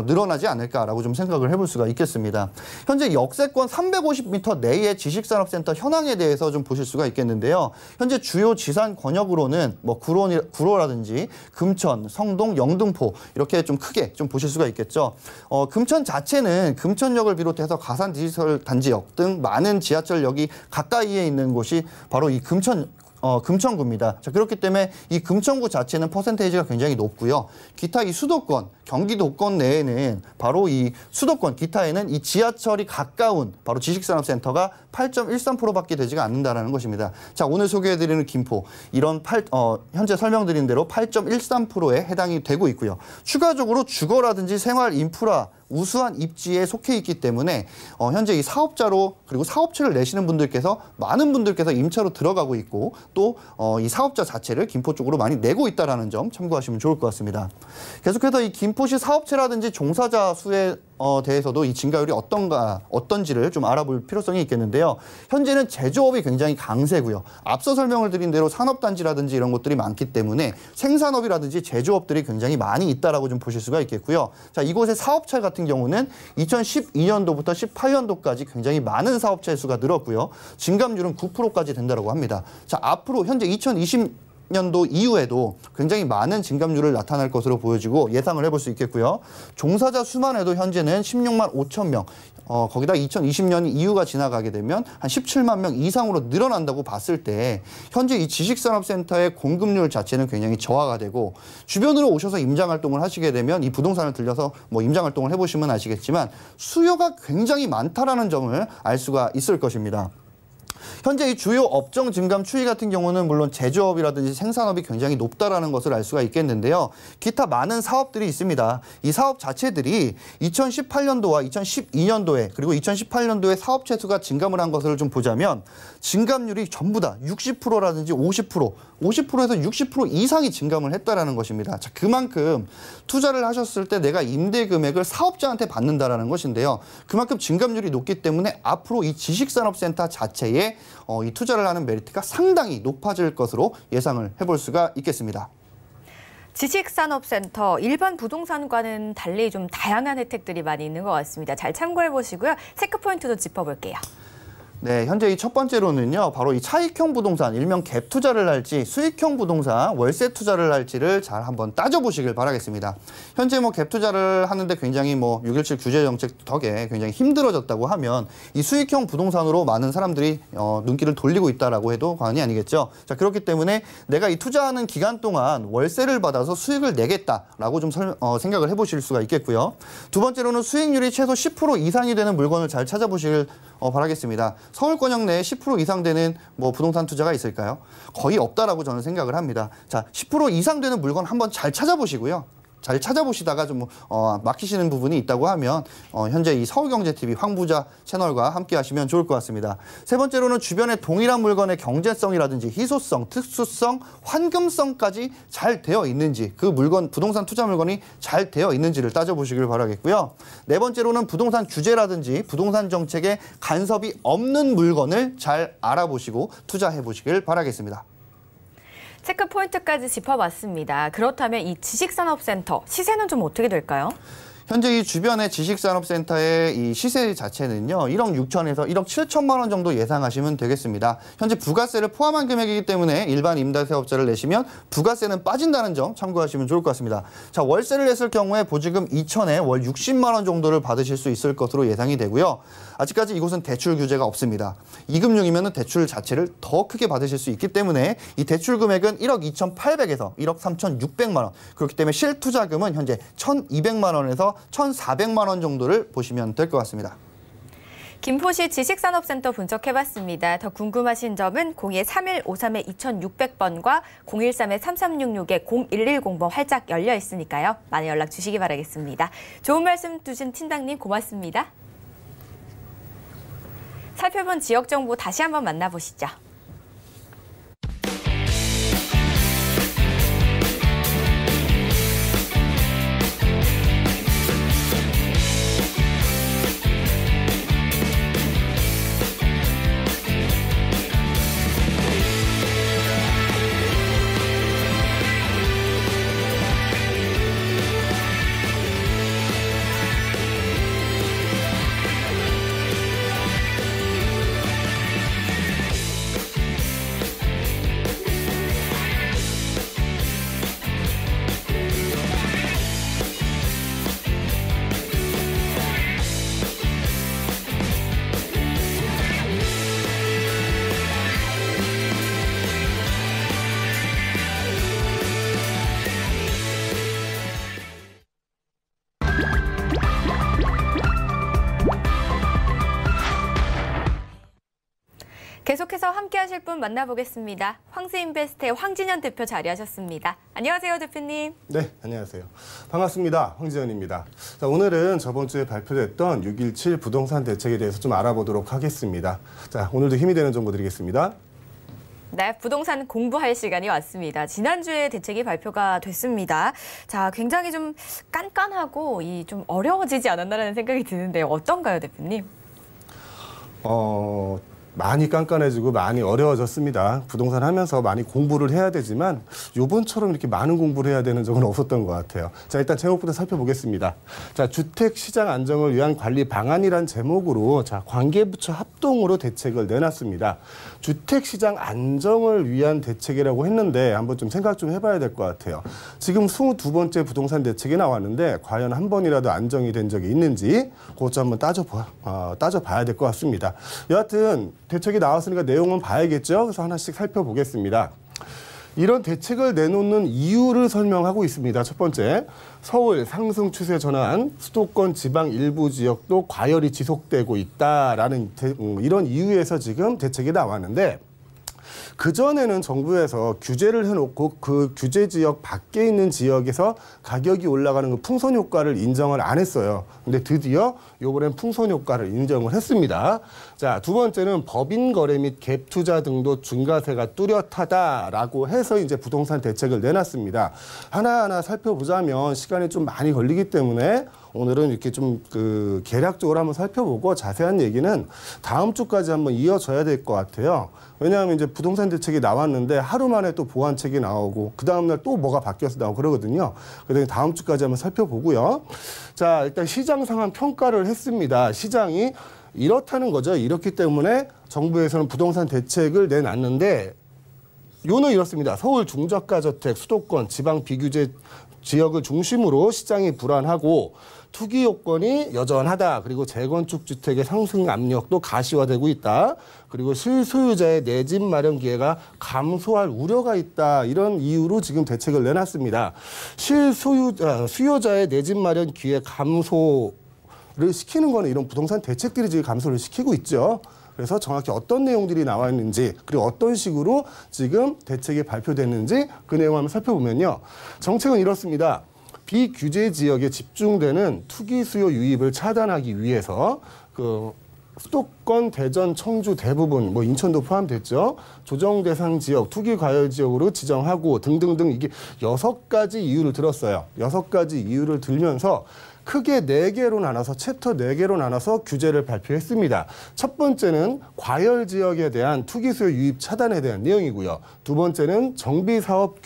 늘어나지 않을까라고 좀 생각을 해볼 수가 있겠습니다. 현재 역세권 350m 내의 지식산업센터 현황에 대해서 좀 보실 수가 있겠는데요. 현재 주요 지산 권역으로는 뭐 구로라든지 금천, 성동, 영등포 이렇게 좀 크게 좀 보실 수가 있겠죠. 금천 자체는 금천역을 비롯해서 가산 디지털 단지역 등 많은 지하철역이 가까이에 있는 곳이 바로 이 금천구입니다. 자, 그렇기 때문에 이 금천구 자체는 퍼센테이지가 굉장히 높고요. 기타 이 수도권, 경기도권 내에는 바로 이 수도권 기타에는 이 지하철이 가까운 바로 지식산업센터가 8.13%밖에 되지가 않는다라는 것입니다. 자, 오늘 소개해드리는 김포 이런 현재 설명드린 대로 8.13%에 해당이 되고 있고요. 추가적으로 주거라든지 생활 인프라 우수한 입지에 속해 있기 때문에 현재 이 사업자로 그리고 사업체를 내시는 분들께서 많은 분들께서 임차로 들어가고 있고 또 이 사업자 자체를 김포 쪽으로 많이 내고 있다는 점 참고하시면 좋을 것 같습니다. 계속해서 이 김포시 사업체라든지 종사자 수에 대해서도 이 증가율이 어떤지를 좀 알아볼 필요성이 있겠는데요. 현재는 제조업이 굉장히 강세고요. 앞서 설명을 드린 대로 산업단지라든지 이런 것들이 많기 때문에 생산업이라든지 제조업들이 굉장히 많이 있다라고 좀 보실 수가 있겠고요. 자, 이곳의 사업체 같은 경우는 2012년도부터 18년도까지 굉장히 많은 사업체 수가 늘었고요. 증감률은 9%까지 된다고 합니다. 자, 앞으로 현재 2020년도 이후에도 굉장히 많은 증감률을 나타날 것으로 보여지고 예상을 해볼 수 있겠고요. 종사자 수만 해도 현재는 16만 5천 명, 거기다 2020년 이후가 지나가게 되면 한 17만 명 이상으로 늘어난다고 봤을 때 현재 이 지식산업센터의 공급률 자체는 굉장히 저하가 되고 주변으로 오셔서 임장활동을 하시게 되면 이 부동산을 들려서 뭐 임장활동을 해보시면 아시겠지만 수요가 굉장히 많다라는 점을 알 수가 있을 것입니다. 현재 이 주요 업종 증감 추이 같은 경우는 물론 제조업이라든지 생산업이 굉장히 높다라는 것을 알 수가 있겠는데요. 기타 많은 사업들이 있습니다. 이 사업 자체들이 2018년도와 2012년도에 그리고 2018년도에 사업체 수가 증감을 한 것을 좀 보자면 증감률이 전부 다 60%라든지 50%에서 60% 이상이 증감을 했다라는 것입니다. 자, 그만큼 투자를 하셨을 때 내가 임대 금액을 사업자한테 받는다라는 것인데요. 그만큼 증감률이 높기 때문에 앞으로 이 지식산업센터 자체에 이 투자를 하는 메리트가 상당히 높아질 것으로 예상을 해볼 수가 있겠습니다. 지식산업센터 일반 부동산과는 달리 좀 다양한 혜택들이 많이 있는 것 같습니다. 잘 참고해 보시고요. 체크 포인트도 짚어볼게요. 네, 현재 이 첫 번째로는요, 바로 이 차익형 부동산, 일명 갭 투자를 할지 수익형 부동산, 월세 투자를 할지를 잘 한번 따져보시길 바라겠습니다. 현재 뭐 갭 투자를 하는데 굉장히 뭐 6.17 규제 정책 덕에 굉장히 힘들어졌다고 하면 이 수익형 부동산으로 많은 사람들이 눈길을 돌리고 있다라고 해도 과언이 아니겠죠. 자, 그렇기 때문에 내가 이 투자하는 기간 동안 월세를 받아서 수익을 내겠다라고 좀 생각을 해보실 수가 있겠고요. 두 번째로는 수익률이 최소 10% 이상이 되는 물건을 잘 찾아보시길 바라겠습니다. 서울권역 내에 10% 이상 되는 뭐 부동산 투자가 있을까요? 거의 없다라고 저는 생각을 합니다. 자, 10% 이상 되는 물건 한번 잘 찾아보시고요. 잘 찾아보시다가 좀 막히시는 부분이 있다고 하면 현재 이 서울경제TV 황부자 채널과 함께 하시면 좋을 것 같습니다. 세 번째로는 주변에 동일한 물건의 경제성이라든지 희소성, 특수성, 환금성까지 잘 되어 있는지 그 물건, 부동산 투자 물건이 잘 되어 있는지를 따져보시길 바라겠고요. 네 번째로는 부동산 규제라든지 부동산 정책에 간섭이 없는 물건을 잘 알아보시고 투자해 보시길 바라겠습니다. 체크 포인트까지 짚어봤습니다. 그렇다면 이 지식산업센터 시세는 좀 어떻게 될까요? 현재 이 주변의 지식산업센터의 이 시세 자체는요, 1억 6천에서 1억 7천만 원 정도 예상하시면 되겠습니다. 현재 부가세를 포함한 금액이기 때문에 일반 임대사업자를 내시면 부가세는 빠진다는 점 참고하시면 좋을 것 같습니다. 자, 월세를 냈을 경우에 보증금 2천에 월 60만 원 정도를 받으실 수 있을 것으로 예상이 되고요. 아직까지 이곳은 대출 규제가 없습니다. 이금융이면 대출 자체를 더 크게 받으실 수 있기 때문에 이 대출 금액은 1억 2,800에서 1억 3,600만 원. 그렇기 때문에 실투자금은 현재 1,200만 원에서 1,400만 원 정도를 보시면 될 것 같습니다. 김포시 지식산업센터 분석해봤습니다. 더 궁금하신 점은 02-3153-2600번과 013-3366-0110번 활짝 열려 있으니까요. 많은 연락 주시기 바라겠습니다. 좋은 말씀 주신 팀장님 고맙습니다. 살펴본 지역 정보 다시 한번 만나보시죠. 함께 하실 분 만나보겠습니다. 황스인베스트의 황진현 대표 자리하셨습니다. 안녕하세요, 대표님. 네, 안녕하세요. 반갑습니다. 황진현입니다. 자, 오늘은 저번 주에 발표됐던 6.17 부동산 대책에 대해서 좀 알아보도록 하겠습니다. 자, 오늘도 힘이 되는 정보 드리겠습니다. 네, 부동산 공부할 시간이 왔습니다. 지난주에 대책이 발표가 됐습니다. 자, 굉장히 좀 깐깐하고 좀 어려워지지 않았나라는 생각이 드는데요. 어떤가요, 대표님? 많이 깐깐해지고 많이 어려워졌습니다. 부동산 하면서 많이 공부를 해야 되지만 요번처럼 이렇게 많은 공부를 해야 되는 적은 없었던 것 같아요. 자, 일단 제목부터 살펴보겠습니다. 자, 주택시장 안정을 위한 관리 방안이란 제목으로 자, 관계부처 합동으로 대책을 내놨습니다. 주택시장 안정을 위한 대책이라고 했는데 한번 좀 생각 좀 해봐야 될 것 같아요. 지금 22번째 부동산 대책이 나왔는데 과연 한 번이라도 안정이 된 적이 있는지 그것 좀 한번 따져봐야 될 것 같습니다. 여하튼 대책이 나왔으니까 내용은 봐야겠죠. 그래서 하나씩 살펴보겠습니다. 이런 대책을 내놓는 이유를 설명하고 있습니다. 첫 번째, 서울 상승 추세 전환, 수도권 지방 일부 지역도 과열이 지속되고 있다라는 이런 이유에서 지금 대책이 나왔는데 그전에는 정부에서 규제를 해놓고 그 규제 지역 밖에 있는 지역에서 가격이 올라가는 그 풍선 효과를 인정을 안 했어요. 근데 드디어 요번엔 풍선 효과를 인정을 했습니다. 자, 두 번째는 법인 거래 및 갭 투자 등도 증가세가 뚜렷하다라고 해서 이제 부동산 대책을 내놨습니다. 하나하나 살펴보자면 시간이 좀 많이 걸리기 때문에 오늘은 이렇게 좀 개략적으로 한번 살펴보고 자세한 얘기는 다음 주까지 한번 이어져야 될 것 같아요. 왜냐하면 이제 부동산 대책이 나왔는데 하루 만에 또 보완책이 나오고 그 다음날 또 뭐가 바뀌어서 나오고 그러거든요. 그래서 다음 주까지 한번 살펴보고요. 자, 일단 시장 상황 평가를 했습니다. 시장이 이렇다는 거죠. 이렇기 때문에 정부에서는 부동산 대책을 내놨는데 요는 이렇습니다. 서울 중저가 저택, 수도권, 지방 비규제 지역을 중심으로 시장이 불안하고 투기 요건이 여전하다. 그리고 재건축 주택의 상승 압력도 가시화되고 있다. 그리고 실소유자의 내 집 마련 기회가 감소할 우려가 있다. 이런 이유로 지금 대책을 내놨습니다. 수요자의 내 집 마련 기회 감소를 시키는 거는 이런 부동산 대책들이 지금 감소를 시키고 있죠. 그래서 정확히 어떤 내용들이 나와 있는지 그리고 어떤 식으로 지금 대책이 발표됐는지 그 내용 한번 살펴보면요. 정책은 이렇습니다. 비규제 지역에 집중되는 투기 수요 유입을 차단하기 위해서 수도권, 대전, 청주 대부분, 뭐 인천도 포함됐죠. 조정 대상 지역, 투기 과열 지역으로 지정하고 등등등 이게 6가지 이유를 들었어요. 6가지 이유를 들면서 크게 4개로 나눠서 챕터 4개로 나눠서 규제를 발표했습니다. 첫 번째는 과열 지역에 대한 투기 수요 유입 차단에 대한 내용이고요. 두 번째는 정비사업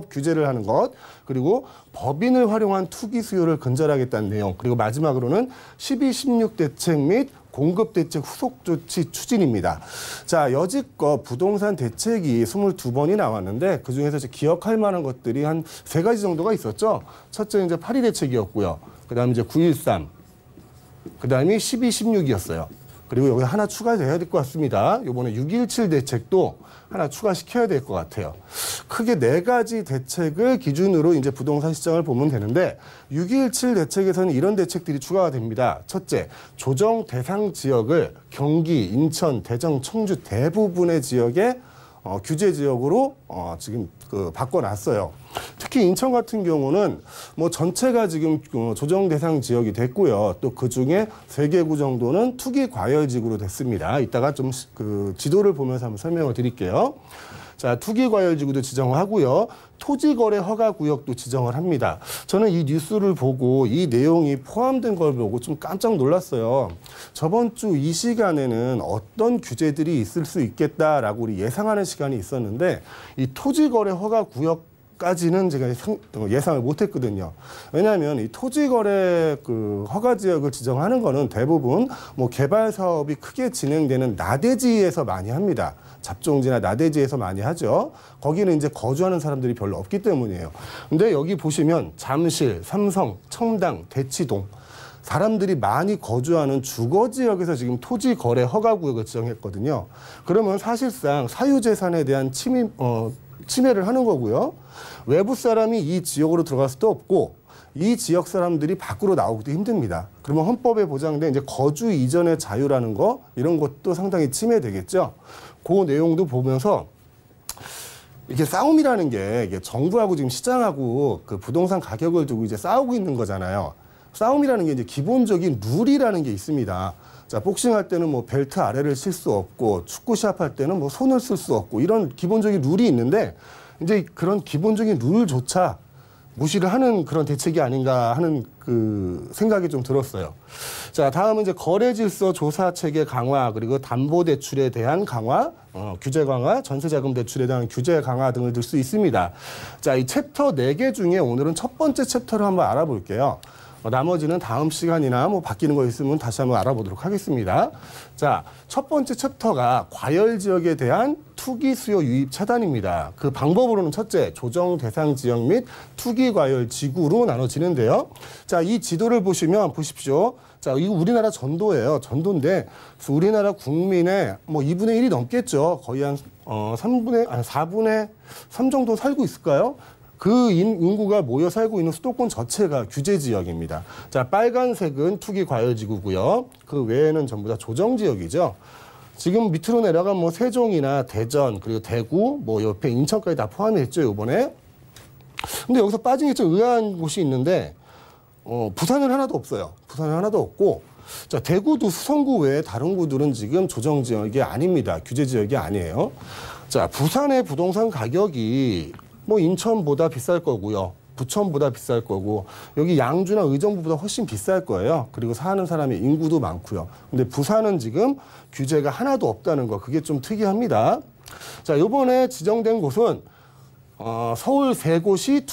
규제를 하는 것, 그리고 법인을 활용한 투기 수요를 근절하겠다는 내용, 그리고 마지막으로는 12.16 대책 및 공급대책 후속 조치 추진입니다. 자, 여지껏 부동산 대책이 22번이 나왔는데 그중에서 이제 기억할 만한 것들이 한 3가지 정도가 있었죠. 첫째 이제 8.2 대책이었고요. 그다음에 이제 9.13, 그다음에 12.16이었어요. 그리고 여기 하나 추가돼야 될 것 같습니다. 이번에 6.17 대책도 하나 추가시켜야 될 것 같아요. 크게 4가지 대책을 기준으로 이제 부동산 시장을 보면 되는데 6.17 대책에서는 이런 대책들이 추가가 됩니다. 첫째, 조정 대상 지역을 경기, 인천, 대전, 청주 대부분의 지역에 규제 지역으로 지금 바꿔놨어요. 특히 인천 같은 경우는 뭐 전체가 지금 조정 대상 지역이 됐고요. 또 그 중에 3개구 정도는 투기 과열지구로 됐습니다. 이따가 좀 지도를 보면서 한번 설명을 드릴게요. 자, 투기 과열지구도 지정을 하고요. 토지거래 허가구역도 지정을 합니다. 저는 이 뉴스를 보고 이 내용이 포함된 걸 보고 좀 깜짝 놀랐어요. 저번 주 이 시간에는 어떤 규제들이 있을 수 있겠다라고 우리 예상하는 시간이 있었는데 이 토지거래 허가구역까지는 제가 예상을 못했거든요. 왜냐하면 이 토지거래 허가 지역을 지정하는 거는 대부분 뭐 개발 사업이 크게 진행되는 나대지에서 많이 합니다. 잡종지나 나대지에서 많이 하죠. 거기는 이제 거주하는 사람들이 별로 없기 때문이에요. 근데 여기 보시면 잠실, 삼성, 청담, 대치동 사람들이 많이 거주하는 주거지역에서 지금 토지거래 허가구역을 지정했거든요. 그러면 사실상 사유재산에 대한 침해를 하는 거고요. 외부 사람이 이 지역으로 들어갈 수도 없고 이 지역 사람들이 밖으로 나오기도 힘듭니다. 그러면 헌법에 보장된 이제 거주 이전의 자유라는 거 이런 것도 상당히 침해되겠죠. 그 내용도 보면서 이게 싸움이라는 게 이게 정부하고 지금 시장하고 그 부동산 가격을 두고 이제 싸우고 있는 거잖아요. 싸움이라는 게 이제 기본적인 룰이라는 게 있습니다. 자, 복싱할 때는 뭐 벨트 아래를 칠 수 없고 축구 시합할 때는 뭐 손을 쓸 수 없고 이런 기본적인 룰이 있는데 이제 그런 기본적인 룰조차 무시를 하는 그런 대책이 아닌가 하는 그 생각이 좀 들었어요. 자, 다음은 이제 거래 질서 조사 체계 강화 그리고 담보 대출에 대한 강화, 규제 강화, 전세 자금 대출에 대한 규제 강화 등을 들 수 있습니다. 자, 이 챕터 4개 중에 오늘은 첫 번째 챕터를 한번 알아볼게요. 나머지는 다음 시간이나 뭐 바뀌는 거 있으면 다시 한번 알아보도록 하겠습니다. 자, 첫 번째 챕터가 과열 지역에 대한 투기 수요 유입 차단입니다. 그 방법으로는 첫째, 조정 대상 지역 및 투기 과열 지구로 나눠지는데요. 자, 이 지도를 보시면 보십시오. 자, 이거 우리나라 전도예요. 전도인데 우리나라 국민의 뭐 2분의 1이 넘겠죠. 거의 한 4분의 3 정도 살고 있을까요? 그 인구가 모여 살고 있는 수도권 전체가 규제 지역입니다. 자, 빨간색은 투기 과열 지구고요. 그 외에는 전부 다 조정 지역이죠. 지금 밑으로 내려가면 뭐 세종이나 대전 그리고 대구 뭐 옆에 인천까지 다 포함했죠, 이번에. 근데 여기서 빠진 게 좀 의아한 곳이 있는데 부산은 하나도 없어요. 부산은 하나도 없고, 자, 대구도 수성구 외에 다른 구들은 지금 조정 지역이 아닙니다. 규제 지역이 아니에요. 자, 부산의 부동산 가격이 뭐 인천보다 비쌀 거고요. 부천보다 비쌀 거고, 여기 양주나 의정부보다 훨씬 비쌀 거예요. 그리고 사는 사람의 인구도 많고요. 근데 부산은 지금 규제가 하나도 없다는 거, 그게 좀 특이합니다. 자, 이번에 지정된 곳은 서울 3곳이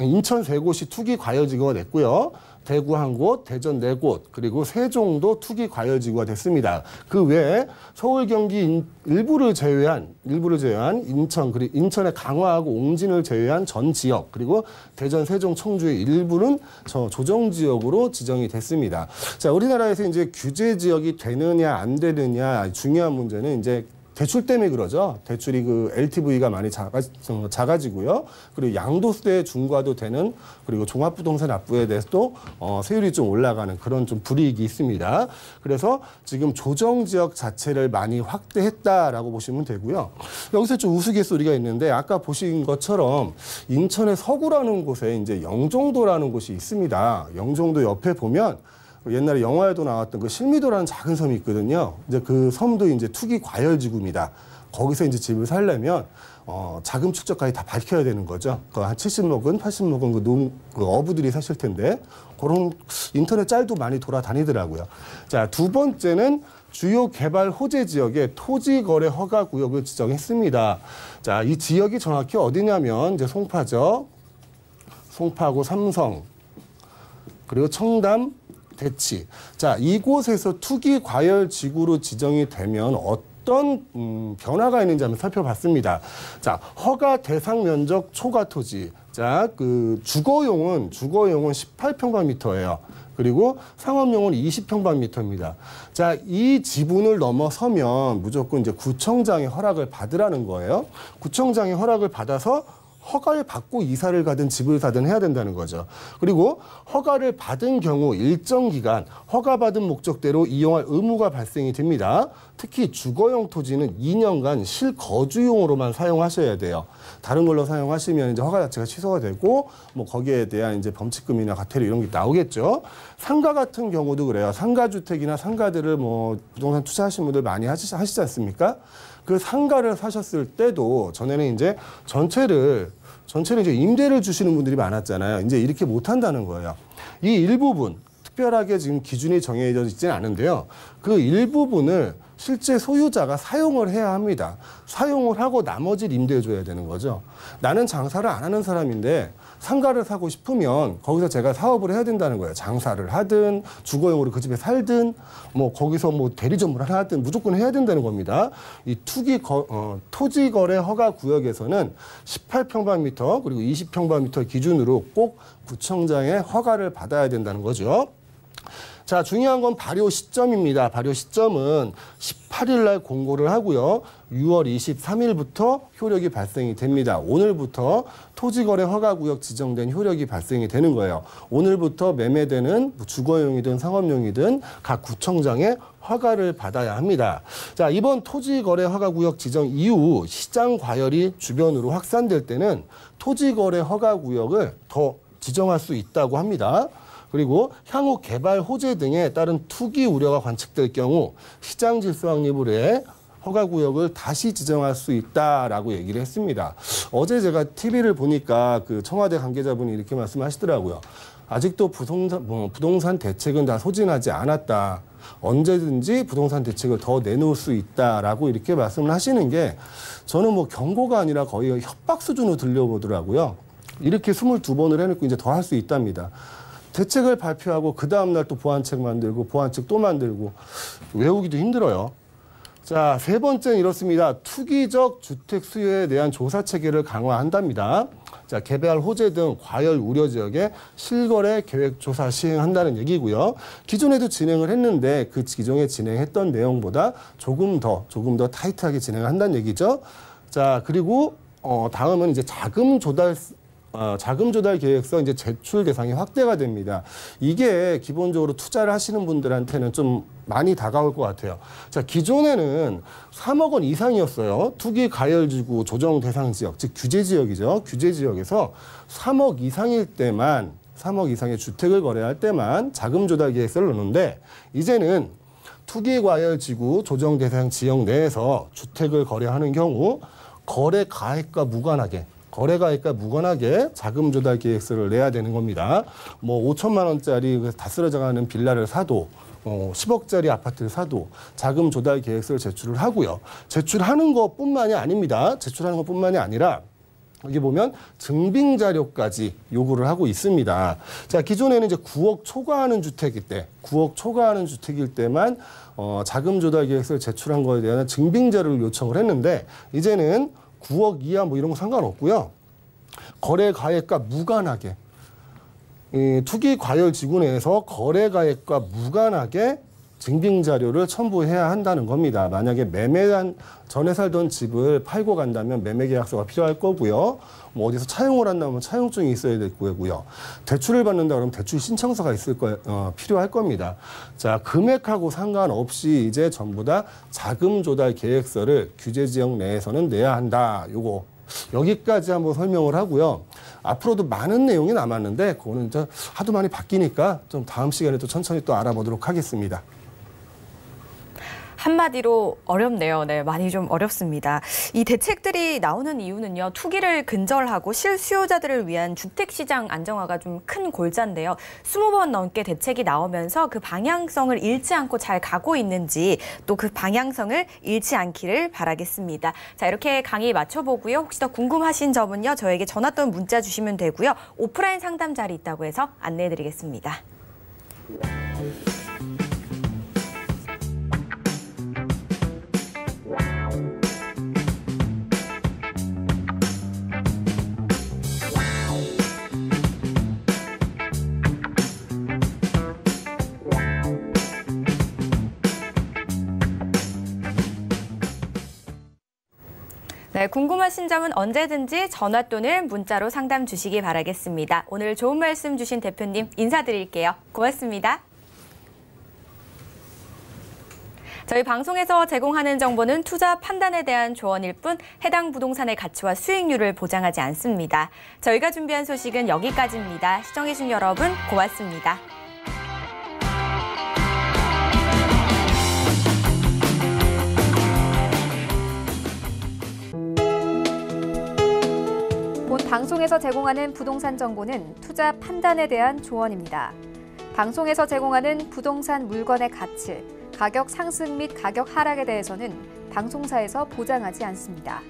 인천 3곳이 투기 과열지구가 됐고요. 대구 1곳, 대전 4곳, 그리고 세종도 투기 과열지구가 됐습니다. 그 외에 서울, 경기 일부를 제외한 인천, 그리고 인천의 강화하고 옹진을 제외한 전 지역, 그리고 대전, 세종, 청주의 일부는 조정지역으로 지정이 됐습니다. 자, 우리나라에서 이제 규제 지역이 되느냐 안 되느냐 중요한 문제는 이제 대출 때문에 그러죠. 대출이 그 LTV가 많이 작아지고요. 그리고 양도세 중과도 되는, 그리고 종합부동산 납부에 대해서도 세율이 좀 올라가는 그런 좀 불이익이 있습니다. 그래서 지금 조정지역 자체를 많이 확대했다라고 보시면 되고요. 여기서 좀 우스갯소리가 있는데 아까 보신 것처럼 인천의 서구라는 곳에 이제 영종도라는 곳이 있습니다. 영종도 옆에 보면 옛날에 영화에도 나왔던 그 실미도라는 작은 섬이 있거든요. 이제 그 섬도 이제 투기 과열지구입니다. 거기서 이제 집을 살려면 자금 축적까지 다 밝혀야 되는 거죠. 그 한 70 억은 80억은 그 어부들이 사실 텐데 그런 인터넷 짤도 많이 돌아다니더라고요. 자, 두 번째는 주요 개발 호재 지역의 토지 거래 허가 구역을 지정했습니다. 자, 이 지역이 정확히 어디냐면 이제 송파죠. 송파구 삼성, 그리고 청담, 대치. 자, 이곳에서 투기 과열 지구로 지정이 되면 어떤 변화가 있는지 한번 살펴봤습니다. 자, 허가 대상 면적 초과 토지. 자, 그 주거용은 18평방미터예요. 그리고 상업용은 20평방미터입니다. 자, 이 지분을 넘어서면 무조건 이제 구청장의 허락을 받으라는 거예요. 구청장의 허락을 받아서 허가를 받고 이사를 가든 집을 사든 해야 된다는 거죠. 그리고 허가를 받은 경우 일정 기간 허가받은 목적대로 이용할 의무가 발생이 됩니다. 특히 주거용 토지는 2년간 실거주용으로만 사용하셔야 돼요. 다른 걸로 사용하시면 이제 허가 자체가 취소가 되고 뭐 거기에 대한 이제 범칙금이나 과태료 이런 게 나오겠죠. 상가 같은 경우도 그래요. 상가주택이나 상가들을 뭐 부동산 투자하신 분들 많이 하시지 않습니까? 그 상가를 사셨을 때도 전에는 이제 전체를 이제 임대를 주시는 분들이 많았잖아요. 이제 이렇게 못 한다는 거예요. 이 일부분, 특별하게 지금 기준이 정해져 있지는 않은데요. 그 일부분을 실제 소유자가 사용을 해야 합니다. 사용을 하고 나머지를 임대해 줘야 되는 거죠. 나는 장사를 안 하는 사람인데 상가를 사고 싶으면 거기서 제가 사업을 해야 된다는 거예요. 장사를 하든 주거용으로 그 집에 살든 뭐 거기서 뭐 대리점을 하든 무조건 해야 된다는 겁니다. 이 토지 거래 허가 구역에서는 18평방미터 그리고 20평방미터 기준으로 꼭 구청장의 허가를 받아야 된다는 거죠. 자, 중요한 건 발효 시점입니다. 발효 시점은 18일 날 공고를 하고요. 6월 23일부터 효력이 발생이 됩니다. 오늘부터 토지거래 허가구역 지정된 효력이 발생이 되는 거예요. 오늘부터 매매되는 주거용이든 상업용이든 각 구청장의 허가를 받아야 합니다. 자, 이번 토지거래 허가구역 지정 이후 시장 과열이 주변으로 확산될 때는 토지거래 허가구역을 더 지정할 수 있다고 합니다. 그리고 향후 개발 호재 등에 따른 투기 우려가 관측될 경우 시장 질서 확립을 위해 허가구역을 다시 지정할 수 있다라고 얘기를 했습니다. 어제 제가 TV를 보니까 그 청와대 관계자분이 이렇게 말씀하시더라고요. 아직도 부동산 대책은 다 소진하지 않았다. 언제든지 부동산 대책을 더 내놓을 수 있다라고 이렇게 말씀을 하시는 게 저는 뭐 경고가 아니라 거의 협박 수준으로 들려보더라고요. 이렇게 22번을 해놓고 이제 더 할 수 있답니다. 대책을 발표하고 그 다음날 또 보완책 만들고 보완책 또 만들고 외우기도 힘들어요. 자, 세 번째는 이렇습니다. 투기적 주택 수요에 대한 조사 체계를 강화한답니다. 자, 개발 호재 등 과열 우려 지역에 실거래 계획 조사 시행한다는 얘기고요. 기존에도 진행을 했는데 그 기존에 진행했던 내용보다 조금 더 타이트하게 진행을 한다는 얘기죠. 자, 그리고 다음은 이제 자금 조달 계획서 이제 제출 대상이 확대가 됩니다. 이게 기본적으로 투자를 하시는 분들한테는 좀 많이 다가올 것 같아요. 자, 기존에는 3억 원 이상이었어요. 투기 가열지구 조정 대상 지역, 즉 규제 지역이죠. 규제 지역에서 3억 이상일 때만 3억 이상의 주택을 거래할 때만 자금 조달 계획서를 넣는데 이제는 투기 과열지구 조정 대상 지역 내에서 주택을 거래하는 경우 거래 가액과 무관하게 자금 조달 계획서를 내야 되는 겁니다. 뭐 5천만 원짜리 다 쓰러져가는 빌라를 사도 10억짜리 아파트를 사도 자금 조달 계획서를 제출을 하고요. 제출하는 것뿐만이 아닙니다. 제출하는 것뿐만이 아니라 여기 보면 증빙 자료까지 요구를 하고 있습니다. 자, 기존에는 이제 9억 초과하는 주택일 때만 자금 조달 계획서를 제출한 거에 대한 증빙 자료를 요청을 했는데 이제는 9억 이하 뭐 이런 거 상관없고요. 거래 가액과 무관하게 투기 과열 지구 내에서 거래 가액과 무관하게 증빙 자료를 첨부해야 한다는 겁니다. 만약에 매매한 전에 살던 집을 팔고 간다면 매매 계약서가 필요할 거고요. 뭐 어디서 차용을 한다면 차용증이 있어야 될 거고요. 대출을 받는다 그러면 대출 신청서가 필요할 겁니다. 자, 금액하고 상관없이 이제 전부 다 자금 조달 계획서를 규제 지역 내에서는 내야 한다. 요거 여기까지 한번 설명을 하고요. 앞으로도 많은 내용이 남았는데 그거는 하도 많이 바뀌니까 좀 다음 시간에 또 천천히 또 알아보도록 하겠습니다. 한마디로 어렵네요. 네, 많이 좀 어렵습니다. 이 대책들이 나오는 이유는요. 투기를 근절하고 실수요자들을 위한 주택시장 안정화가 좀 큰 골자인데요. 20번 넘게 대책이 나오면서 그 방향성을 잃지 않고 잘 가고 있는지 또 그 방향성을 잃지 않기를 바라겠습니다. 자, 이렇게 강의 마쳐보고요. 혹시 더 궁금하신 점은요. 저에게 전화 또는 문자 주시면 되고요. 오프라인 상담 자리 있다고 해서 안내해드리겠습니다. 네, 궁금하신 점은 언제든지 전화 또는 문자로 상담 주시기 바라겠습니다. 오늘 좋은 말씀 주신 대표님 인사드릴게요. 고맙습니다. 저희 방송에서 제공하는 정보는 투자 판단에 대한 조언일 뿐 해당 부동산의 가치와 수익률을 보장하지 않습니다. 저희가 준비한 소식은 여기까지입니다. 시청해주신 여러분 고맙습니다. 본 방송에서 제공하는 부동산 정보는 투자 판단에 대한 조언입니다. 방송에서 제공하는 부동산 물건의 가치, 가격 상승 및 가격 하락에 대해서는 방송사에서 보장하지 않습니다.